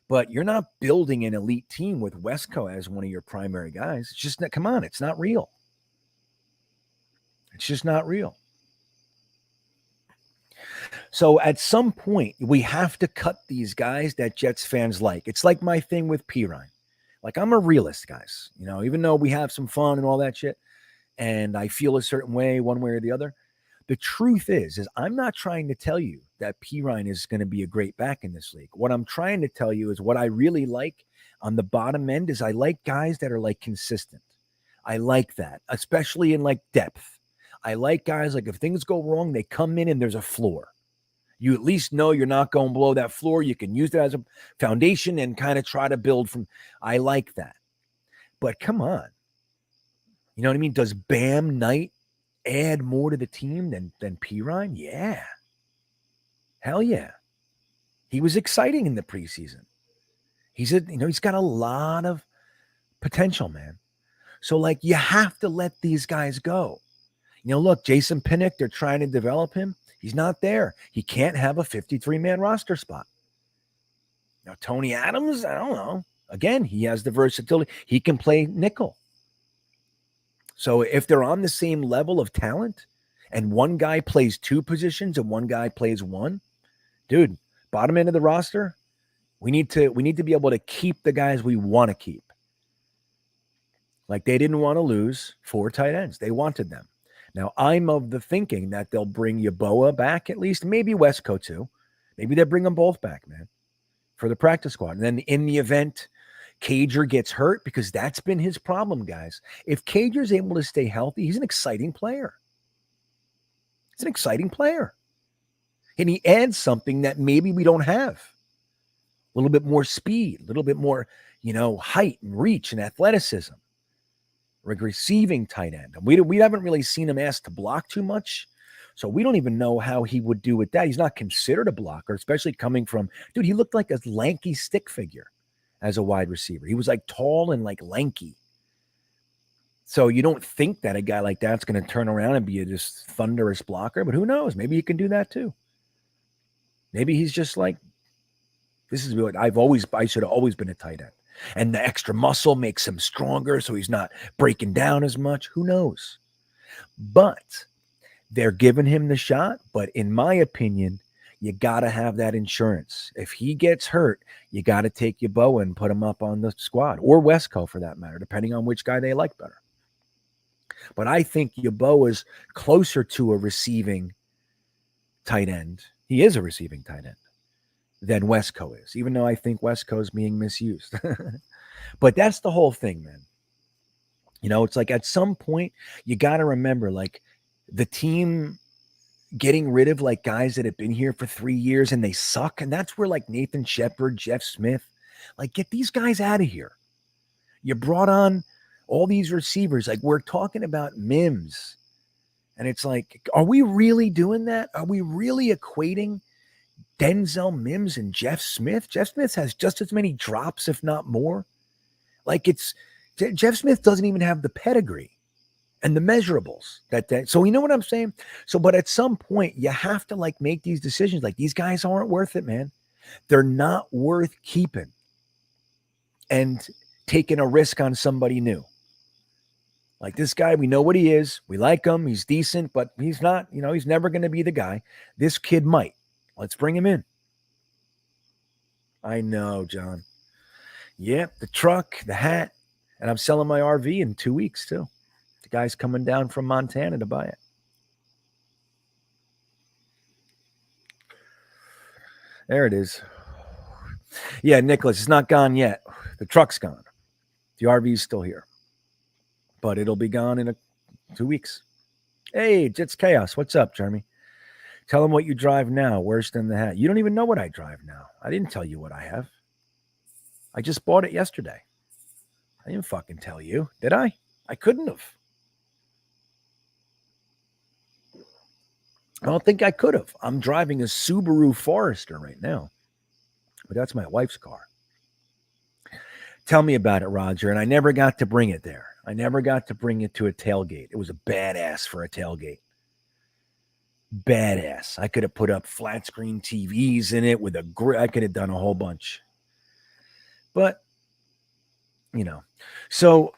But you're not building an elite team with Wesco as one of your primary guys. It's just, come on, it's not real. It's just not real. So at some point, we have to cut these guys that Jets fans like. It's like my thing with Pirine. Like, I'm a realist, guys. Even though we have some fun and all that shit, and I feel a certain way, one way or the other, the truth is I'm not trying to tell you that Pirine is going to be a great back in this league. What I'm trying to tell you is what I really like on the bottom end is I like guys that are like consistent. I like that, especially in like depth. I like guys like if things go wrong, they come in and there's a floor. You at least know you're not going below that floor. You can use that as a foundation and kind of try to build from. I like that. But come on. You know what I mean? Does Bam Knight add more to the team than Pirine? Yeah. Hell yeah. He was exciting in the preseason. He's got a lot of potential, man. So like, you have to let these guys go. Look, Jason Pinnock, they're trying to develop him. He's not there. He can't have a 53-man roster spot. Now, Tony Adams, I don't know. Again, he has the versatility. He can play nickel. So if they're on the same level of talent and one guy plays two positions and one guy plays one, dude, bottom end of the roster, we need to be able to keep the guys we want to keep. Like, they didn't want to lose 4 tight ends. They wanted them. Now, I'm of the thinking that they'll bring Yeboah back at least, maybe Wesco too. Maybe they bring them both back, man, for the practice squad. And then in the event Cager gets hurt, because that's been his problem, guys. If Cager's able to stay healthy, he's an exciting player. He's an exciting player. And he adds something that maybe we don't have. A little bit more speed, a little bit more, height and reach and athleticism. Like receiving tight end. We haven't really seen him asked to block too much. So we don't even know how he would do with that. He's not considered a blocker, especially coming from, dude, he looked like a lanky stick figure as a wide receiver. He was like tall and like lanky. So you don't think that a guy like that's going to turn around and be a just thunderous blocker, but who knows? Maybe he can do that too. Maybe he's just like, this is what I should have always been a tight end. And the extra muscle makes him stronger, so he's not breaking down as much. Who knows? But they're giving him the shot. But in my opinion, you got to have that insurance. If he gets hurt, you got to take Yeboah and put him up on the squad, or Wesco for that matter, depending on which guy they like better. But I think Yeboah is closer to a receiving tight end. He is a receiving tight end than Wesco is, even though I think Wesco is being misused. But that's the whole thing, man. It's like at some point you got to remember, like, the team getting rid of like guys that have been here for 3 years and they suck. And that's where like Nathan Shepard, Jeff Smith, like, get these guys out of here. You brought on all these receivers. Like, we're talking about Mims. And it's like, are we really doing that? Are we really equating Denzel Mims and Jeff Smith? Jeff Smith has just as many drops, if not more. Like, Jeff Smith doesn't even have the pedigree and the measurables so you know what I'm saying? So, but at some point you have to like make these decisions. Like, these guys aren't worth it, man. They're not worth keeping and taking a risk on somebody new. Like, this guy, we know what he is. We like him. He's decent, but he's not, he's never going to be the guy. This kid might. Let's bring him in. I know, John. Yep, the truck, the hat, and I'm selling my RV in 2 weeks too. The guy's coming down from Montana to buy it. There it is. Yeah, Nicholas, it's not gone yet. The truck's gone. The RV's still here. But it'll be gone in 2 weeks. Hey, Jets Chaos. What's up, Jeremy? Tell them what you drive now. Worse than the hat. You don't even know what I drive now. I didn't tell you what I have. I just bought it yesterday. I didn't fucking tell you, did I? I couldn't have. I don't think I could have. I'm driving a Subaru Forester right now. But that's my wife's car. Tell me about it, Roger. And I never got to bring it there. I never got to bring it to a tailgate. It was a badass for a tailgate. Badass. I could have put up flat screen TVs in it with a I could have done a whole bunch. But, you know. So,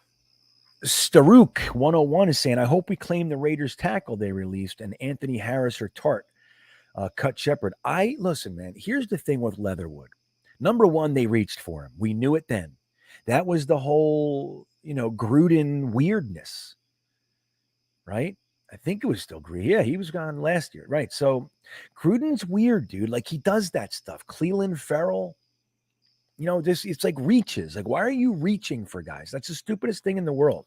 Staruk 101 is saying, I hope we claim the Raiders tackle they released and Anthony Harris or Tart cut Shepard. Listen, man, here's the thing with Leatherwood. Number one, they reached for him. We knew it then. That was the whole, Gruden weirdness, right? I think it was still Gruden. Yeah, he was gone last year, right? So Gruden's weird, dude. Like, he does that stuff. Cleveland Farrell, it's like reaches. Like, why are you reaching for guys? That's the stupidest thing in the world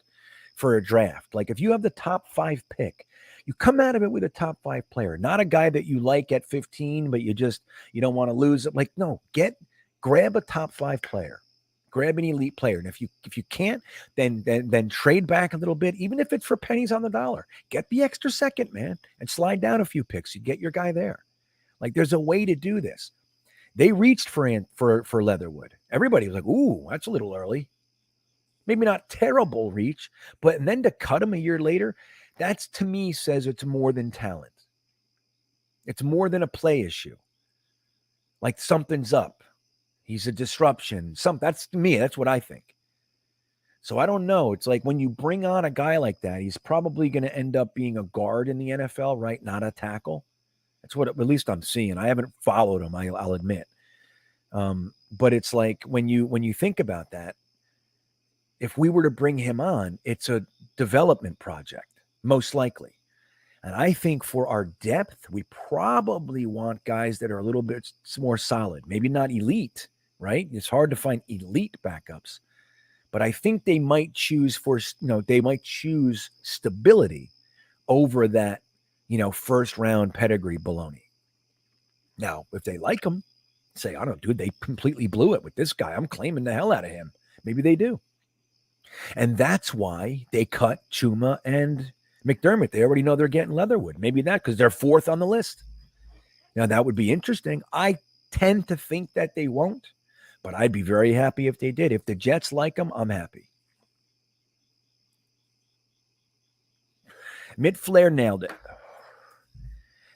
for a draft. Like, if you have the top 5 pick, you come out of it with a top 5 player, not a guy that you like at 15, but you don't want to lose it. Like, no, grab a top 5 player. Grab an elite player. And if you can't, then trade back a little bit, even if it's for pennies on the dollar. Get the extra second, man, and slide down a few picks. You get your guy there. Like, there's a way to do this. They reached for Leatherwood. Everybody was like, ooh, that's a little early. Maybe not terrible reach, but then to cut him a year later, that's, to me, says it's more than talent. It's more than a play issue. Like, something's up. He's a disruption. That's to me, that's what I think. So I don't know. It's like when you bring on a guy like that, he's probably going to end up being a guard in the NFL, right? Not a tackle. That's what at least I'm seeing. I haven't followed him, I'll admit. But it's like when you think about that, if we were to bring him on, it's a development project, most likely. And I think for our depth, we probably want guys that are a little bit more solid. Maybe not elite, right? It's hard to find elite backups. But I think they might choose stability over that, first round pedigree baloney. Now, if they like him, say, I don't know, dude, they completely blew it with this guy. I'm claiming the hell out of him. Maybe they do. And that's why they cut Chuma and McDermott. They already know they're getting Leatherwood. Maybe that because they're 4th on the list. Now, that would be interesting. I tend to think that they won't, but I'd be very happy if they did. If the Jets like them, I'm happy. Mitt Flair nailed it.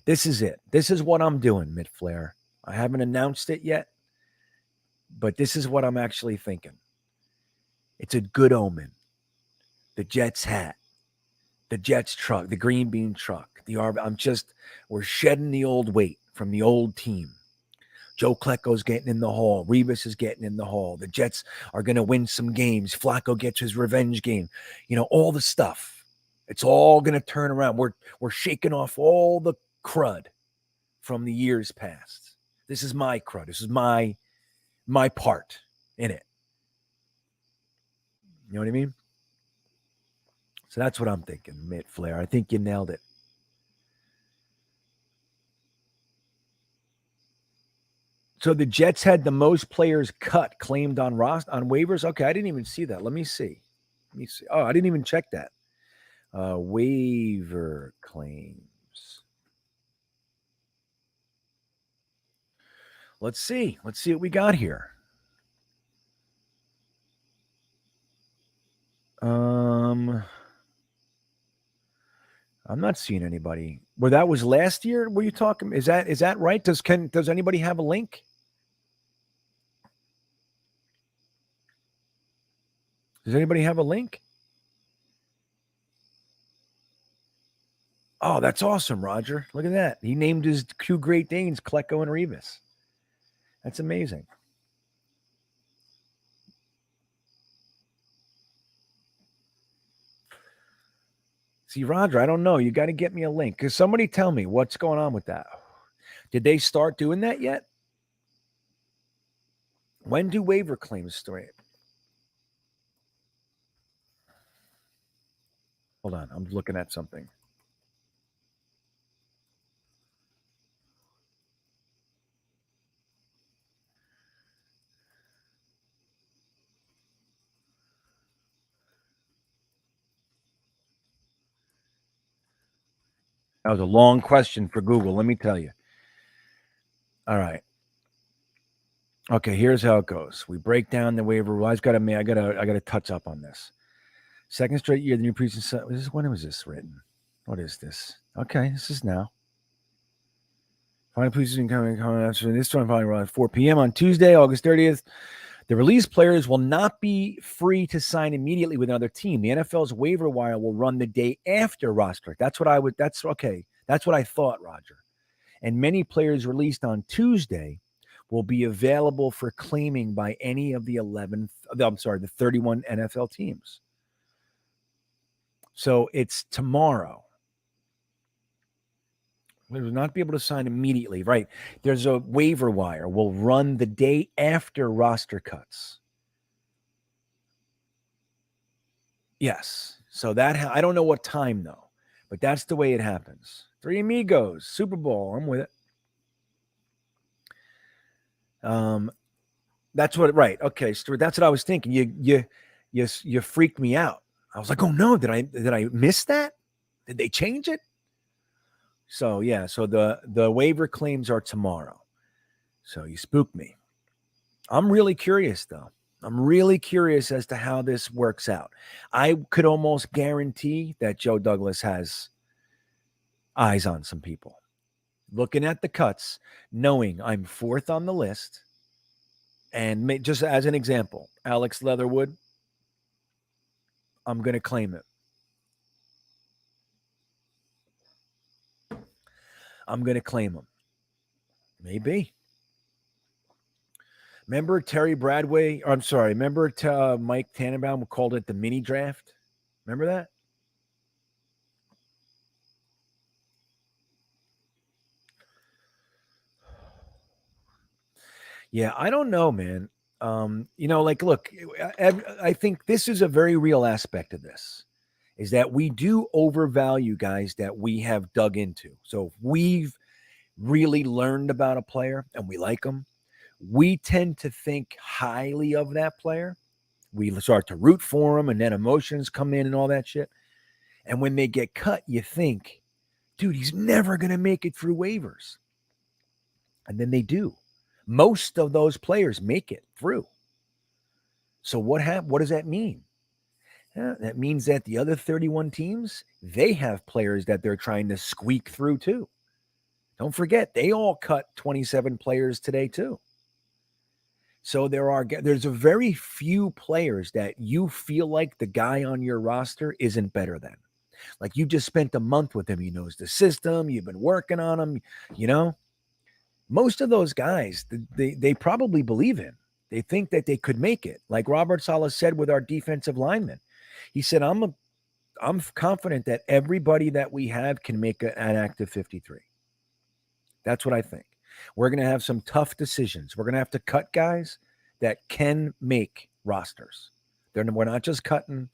This is it. This is what I'm doing, Mitt Flair. I haven't announced it yet, but this is what I'm actually thinking. It's a good omen. The Jets hat, the Jets truck, the Green Bean truck, we're shedding the old weight from the old team. Joe Klecko's getting in the hall. Revis is getting in the hall. The Jets are going to win some games. Flacco gets his revenge game. All the stuff. It's all going to turn around. We're shaking off all the crud from the years past. This is my crud. This is my part in it. You know what I mean? So that's what I'm thinking, Mitt Flair. I think you nailed it. So the Jets had the most players cut claimed on waivers. Okay, I didn't even see that. Let me see. Oh, I didn't even check that. Waiver claims. Let's see. Let's see what we got here. I'm not seeing anybody. Well, that was last year. Were you talking? Is that right? Does anybody have a link? Does anybody have a link? Oh, that's awesome, Roger. Look at that. He named his 2 Great Danes, Klecko and Revis. That's amazing. See, Roger, I don't know. You got to get me a link because somebody tell me what's going on with that. Did they start doing that yet? When do waiver claims start? Hold on. I'm looking at something. That was a long question for Google. Let me tell you. All right. Okay, here's how it goes. We break down the waiver rule. I gotta touch up on this. Second straight year, the new preseason. When was this written? What is this? Okay, this is now. Final preseason coming after this one, probably around 4 p.m. on Tuesday, August 30th. The released players will not be free to sign immediately with another team. The NFL's waiver wire will run the day after roster. That's what I thought, Roger. And many players released on Tuesday will be available for claiming by any of the 31 NFL teams. So it's tomorrow. We will not be able to sign immediately, right? There's a waiver wire. Will run the day after roster cuts. Yes. So I don't know what time though, but that's the way it happens. Three Amigos, Super Bowl. I'm with it. That's what, right. Okay. Stuart, that's what I was thinking. You freaked me out. I was like, oh no, did I miss that? Did they change it? So yeah, so the waiver claims are tomorrow. So you spooked me. I'm really curious though. I'm really curious as to how this works out. I could almost guarantee that Joe Douglas has eyes on some people. Looking at the cuts, knowing I'm fourth on the list, and just as an example, Alex Leatherwood, I'm going to claim it. I'm going to claim him. Maybe. Remember Terry Bradway? I'm sorry. Remember Mike Tannenbaum called it the mini draft? Remember that? Yeah, I don't know, man. Look, I think this is a very real aspect of this, is that we do overvalue guys that we have dug into. So if we've really learned about a player and we like them, we tend to think highly of that player. We start to root for them, and then emotions come in and all that shit. And when they get cut, you think, dude, he's never going to make it through waivers. And then they do. Most of those players make it through. So what does that mean? That means that the other 31 teams, they have players that they're trying to squeak through too. Don't forget, they all cut 27 players today too. So there's a very few players that you feel like the guy on your roster isn't better than. Like you just spent a month with him. He knows the system. You've been working on him, Most of those guys, they probably believe in. They think that they could make it. Like Robert Saleh said with our defensive linemen. He said, I'm confident that everybody that we have can make an active 53. That's what I think. We're going to have some tough decisions. We're going to have to cut guys that can make rosters. We're not just cutting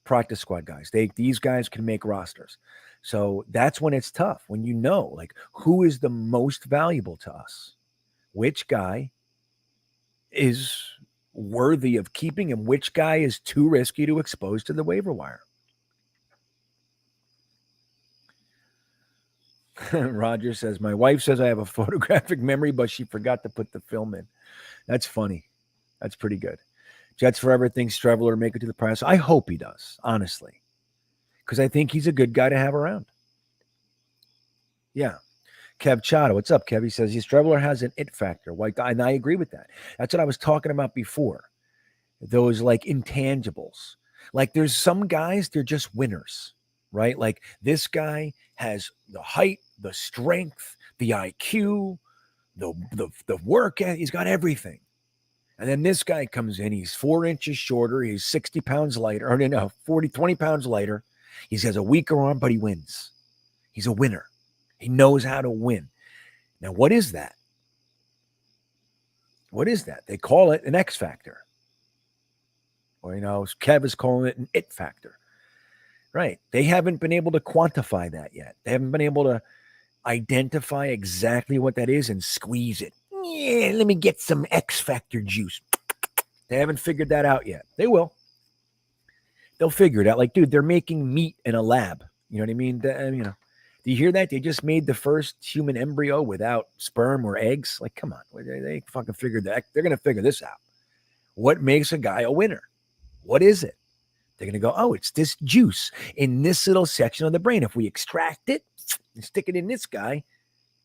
practice squad guys. These guys can make rosters. So that's when it's tough, when like who is the most valuable to us? Which guy is worthy of keeping and which guy is too risky to expose to the waiver wire? Roger says, my wife says I have a photographic memory, but she forgot to put the film in. That's funny. That's pretty good. Jets Forever thinks Streveler make it to the press. I hope he does, honestly, because I think he's a good guy to have around. Yeah. Kev Chado, what's up, Kev? He says, Streveler has an it factor. And I agree with that. That's what I was talking about before. Those like intangibles. Like there's some guys, they're just winners, right? Like this guy has the height, the strength, the IQ, the work. He's got everything. And then this guy comes in, he's 4 inches shorter, he's 60 pounds lighter, 20 pounds lighter, He has a weaker arm, but he wins. He's a winner. He knows how to win. Now, what is that? What is that? They call it an X factor. Or, Kev is calling it an it factor. Right. They haven't been able to quantify that yet. They haven't been able to identify exactly what that is and squeeze it. Yeah, let me get some X factor juice. They haven't figured that out yet. They will. They'll figure it out. Like, dude, they're making meat in a lab. You know what I mean? Do you hear that? They just made the first human embryo without sperm or eggs. Like, come on. They fucking figured that. They're going to figure this out. What makes a guy a winner? What is it? They're going to go, oh, it's this juice in this little section of the brain. If we extract it and stick it in this guy,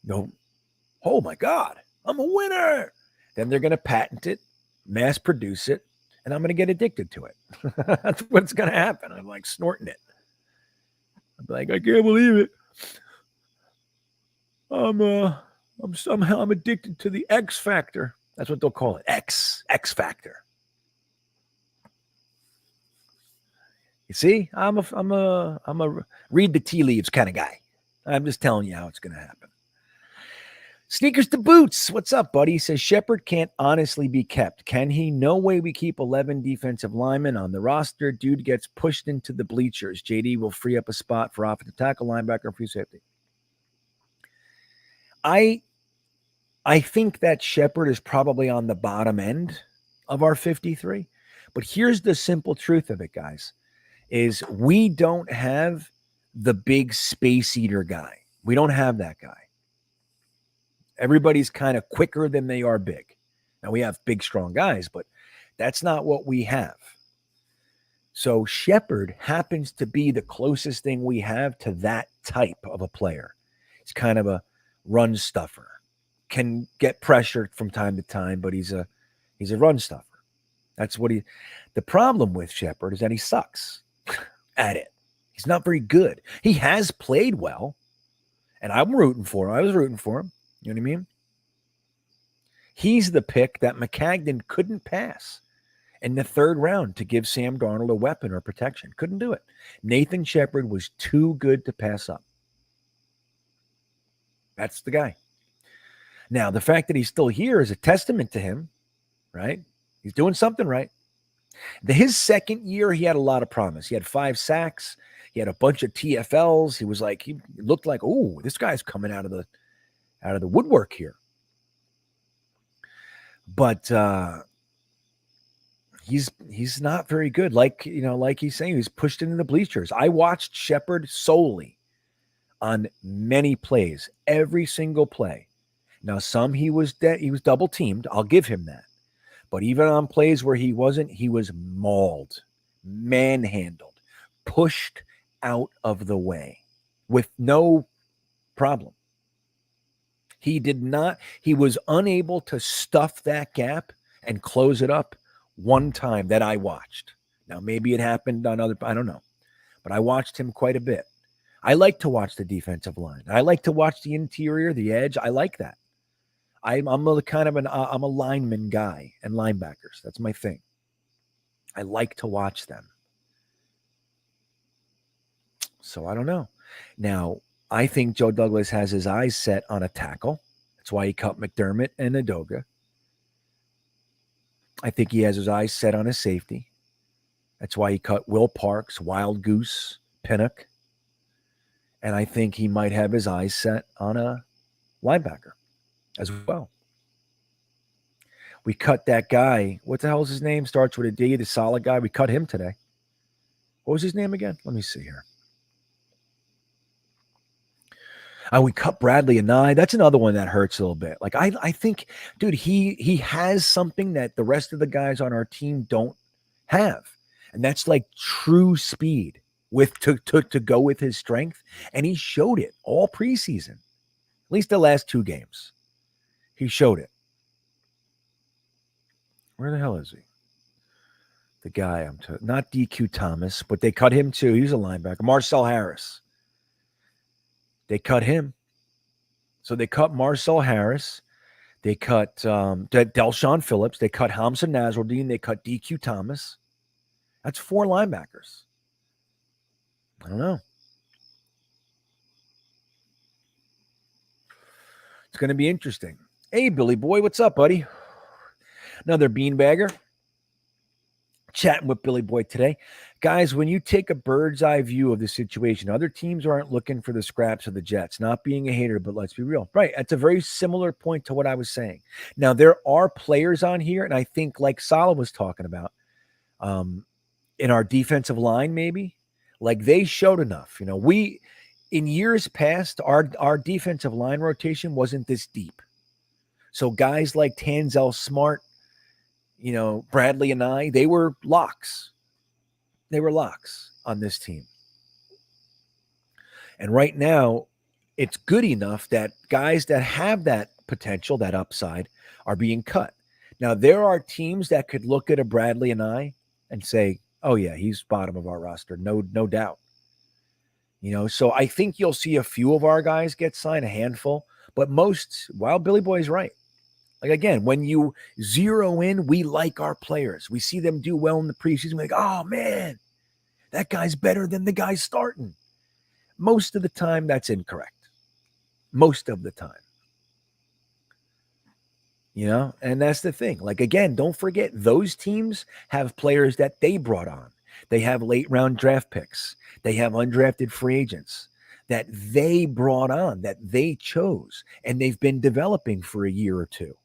oh my God, I'm a winner. Then they're going to patent it, mass produce it, and I'm going to get addicted to it. That's what's going to happen. I'm like snorting it. I'm like, I can't believe it. I'm addicted to the X factor. That's what they'll call it. X factor. You see, I'm a read the tea leaves kind of guy. I'm just telling you how it's going to happen. Sneakers to boots. What's up, buddy? He says Shepard can't honestly be kept. Can he? No way we keep 11 defensive linemen on the roster. Dude gets pushed into the bleachers. JD will free up a spot for offensive tackle, linebacker, and free safety. I think that Shepard is probably on the bottom end of our 53. But here's the simple truth of it, guys, is we don't have the big space eater guy. We don't have that guy. Everybody's kind of quicker than they are big. Now, we have big, strong guys, but that's not what we have. So Shepard happens to be the closest thing we have to that type of a player. He's kind of a run stuffer. Can get pressured from time to time, but he's a run stuffer. That's what the problem with Shepard is that he sucks at it. He's not very good. He has played well, and I'm rooting for him. I was rooting for him. You know what I mean? He's the pick that McCagnon couldn't pass in the third round to give Sam Darnold a weapon or protection. Couldn't do it. Nathan Shepard was too good to pass up. That's the guy. Now, the fact that he's still here is a testament to him, right? He's doing something right. His second year, he had a lot of promise. He had 5 sacks. He had a bunch of TFLs. He looked like, oh, this guy's coming out of the woodwork here. But he's not very good. Like he's saying, he's pushed into the bleachers. I watched Shepard solely on many plays, every single play. Now, some he was double teamed. I'll give him that. But even on plays where he wasn't, he was mauled, manhandled, pushed out of the way with no problem. He was unable to stuff that gap and close it up one time that I watched. Now, maybe it happened on I don't know. But I watched him quite a bit. I like to watch the defensive line. I like to watch the interior, the edge. I like that. I'm a lineman guy and linebackers. That's my thing. I like to watch them. So I don't know. Now, I think Joe Douglas has his eyes set on a tackle. That's why he cut McDermott and Adoga. I think he has his eyes set on a safety. That's why he cut Will Parks, Wild Goose, Pinnock. And I think he might have his eyes set on a linebacker as well. We cut that guy. What the hell is his name? Starts with a D, the solid guy. We cut him today. What was his name again? Let me see here. We cut Bradley Anae. That's another one that hurts a little bit. Like I think, dude, he has something that the rest of the guys on our team don't have. And that's like true speed to go with his strength. And he showed it all preseason. At least the last 2 games. He showed it. Where the hell is he? The guy not DQ Thomas, but they cut him too. He's a linebacker. Marcel Harris. They cut him. So they cut Marcel Harris. They cut Delshon Phillips. They cut Hamza Nasruddin. They cut DQ Thomas. That's 4 linebackers. I don't know. It's going to be interesting. Hey, Billy boy, what's up, buddy? Another beanbagger. Chatting with Billy Boy today. Guys, when you take a bird's eye view of the situation, other teams aren't looking for the scraps of the Jets. Not being a hater, but let's be real. Right. That's a very similar point to what I was saying. Now, there are players on here, and I think like Salah was talking about, in our defensive line, maybe, like they showed enough. You know, in years past, our defensive line rotation wasn't this deep. So guys like Tanzel Smart, you know, Bradley and they were locks. They were locks on this team. And right now, it's good enough that guys that have that potential, that upside, are being cut. Now, there are teams that could look at a Bradley and say, oh, yeah, he's bottom of our roster. No doubt. You know, so I think you'll see a few of our guys get signed, a handful. But most, while Billy Boy's right. Like, again, when you zero in, we like our players. We see them do well in the preseason. We're like, oh, man, that guy's better than the guy starting. Most of the time, that's incorrect. Most of the time. You know, and that's the thing. Like, again, don't forget, those teams have players that they brought on. They have late-round draft picks. They have undrafted free agents that they brought on, that they chose, and they've been developing for a year or two.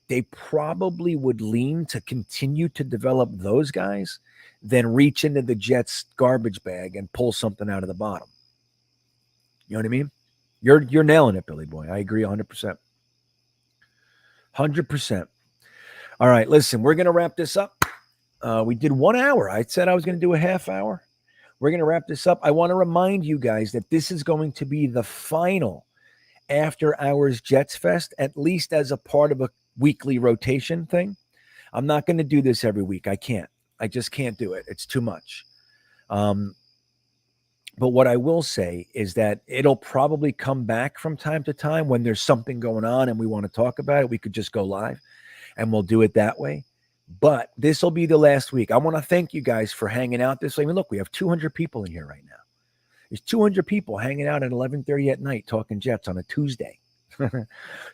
They probably would lean to continue to develop those guys than reach into the Jets garbage bag and pull something out of the bottom. You know what I mean? You're nailing it, Billy Boy. I agree 100%. 100%. All right, listen, we're going to wrap this up. We did 1 hour. I said I was going to do a half hour. We're going to wrap this up. I want to remind you guys that this is going to be the final after hours Jets Fest, at least as a part of a weekly rotation thing. I'm not going to do this every week. I can't. I just can't do it. It's too much. But what I will say is that it'll probably come back from time to time when there's something going on and we want to talk about it. We could just go live and we'll do it that way. But this will be the last week. I want to thank you guys for hanging out this way. I mean, look, we have 200 people in here right now. There's 200 people hanging out at 11:30 at night talking Jets on a Tuesday.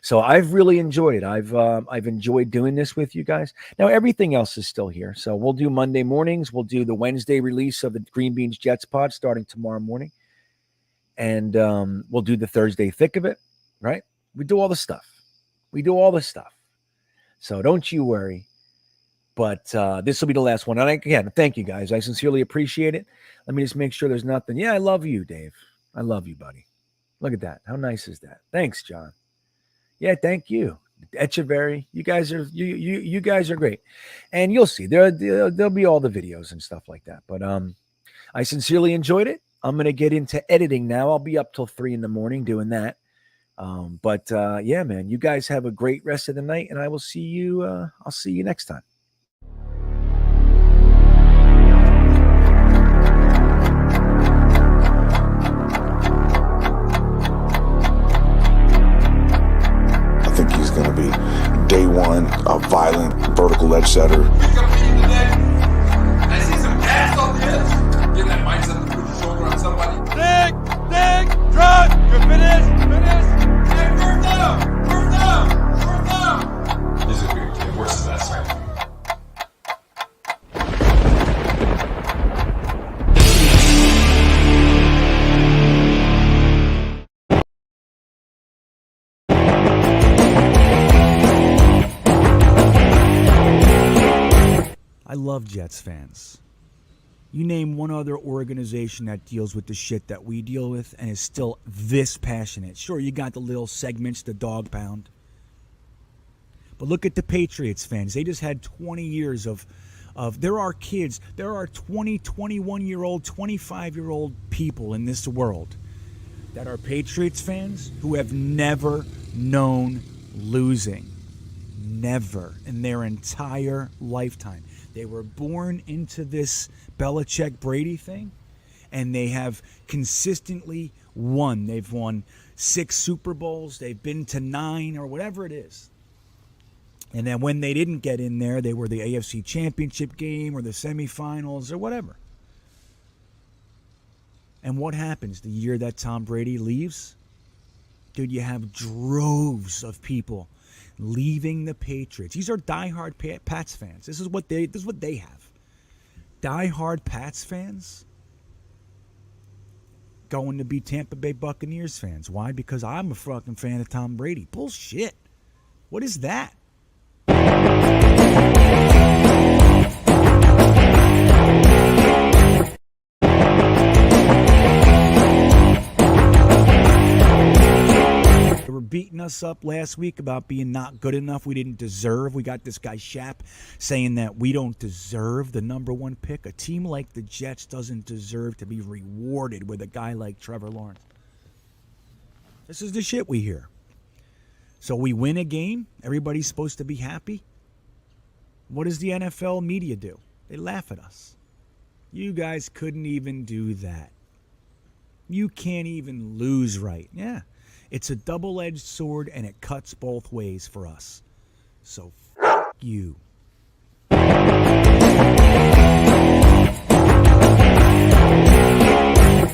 So I've really enjoyed it. I've enjoyed doing this with you guys. Now everything else is still here. So we'll do Monday mornings. We'll do the Wednesday release of the Greenbean's Jets pod starting tomorrow morning. And we'll do the Thursday thick of it, right? We do all the stuff. So don't you worry. But this will be the last one. And again, thank you guys. I sincerely appreciate it. Let me just make sure there's nothing. Yeah, I love you, Dave. I love you, buddy. Look at that. How nice is that? Thanks, John. Yeah, thank you. Echeverry. You guys are great. And you'll see. There'll be all the videos and stuff like that. But I sincerely enjoyed it. I'm going to get into editing now. I'll be up till 3 a.m. doing that. Yeah, man, you guys have a great rest of the night, and I will see you. I'll see you next time. I think he's going to be day one, a violent vertical edge setter. He's gonna beat you today. I see some gas off the hips. Get that mindset to put your shoulder on somebody. Dig, drop, you're finished. And first down. He's a weird kid. Worse than that, sir. I love Jets fans. You name one other organization that deals with the shit that we deal with and is still this passionate. Sure, you got the little segments, the dog pound. But look at the Patriots fans. They just had 20 years of there are kids, there are 20, 21-year-old, 25-year-old people in this world that are Patriots fans who have never known losing. Never in their entire lifetime. They were born into this Belichick-Brady thing, and they have consistently won. They've won 6 Super Bowls. They've been to 9 or whatever it is. And then when they didn't get in there, they were the AFC Championship game or the semifinals or whatever. And what happens the year that Tom Brady leaves? Dude, you have droves of people leaving the Patriots. These are diehard Pats fans. This is what they have. Diehard Pats fans going to be Tampa Bay Buccaneers fans. Why? Because I'm a fucking fan of Tom Brady. Bullshit. What is that? They were beating us up last week about being not good enough. We didn't deserve. We got this guy Shap saying that we don't deserve the number one pick. A team like the Jets doesn't deserve to be rewarded with a guy like Trevor Lawrence. This is the shit we hear. So we win a game. Everybody's supposed to be happy. What does the NFL media do? They laugh at us. You guys couldn't even do that. You can't even lose right. Yeah. It's a double-edged sword, and it cuts both ways for us. So, f*** you.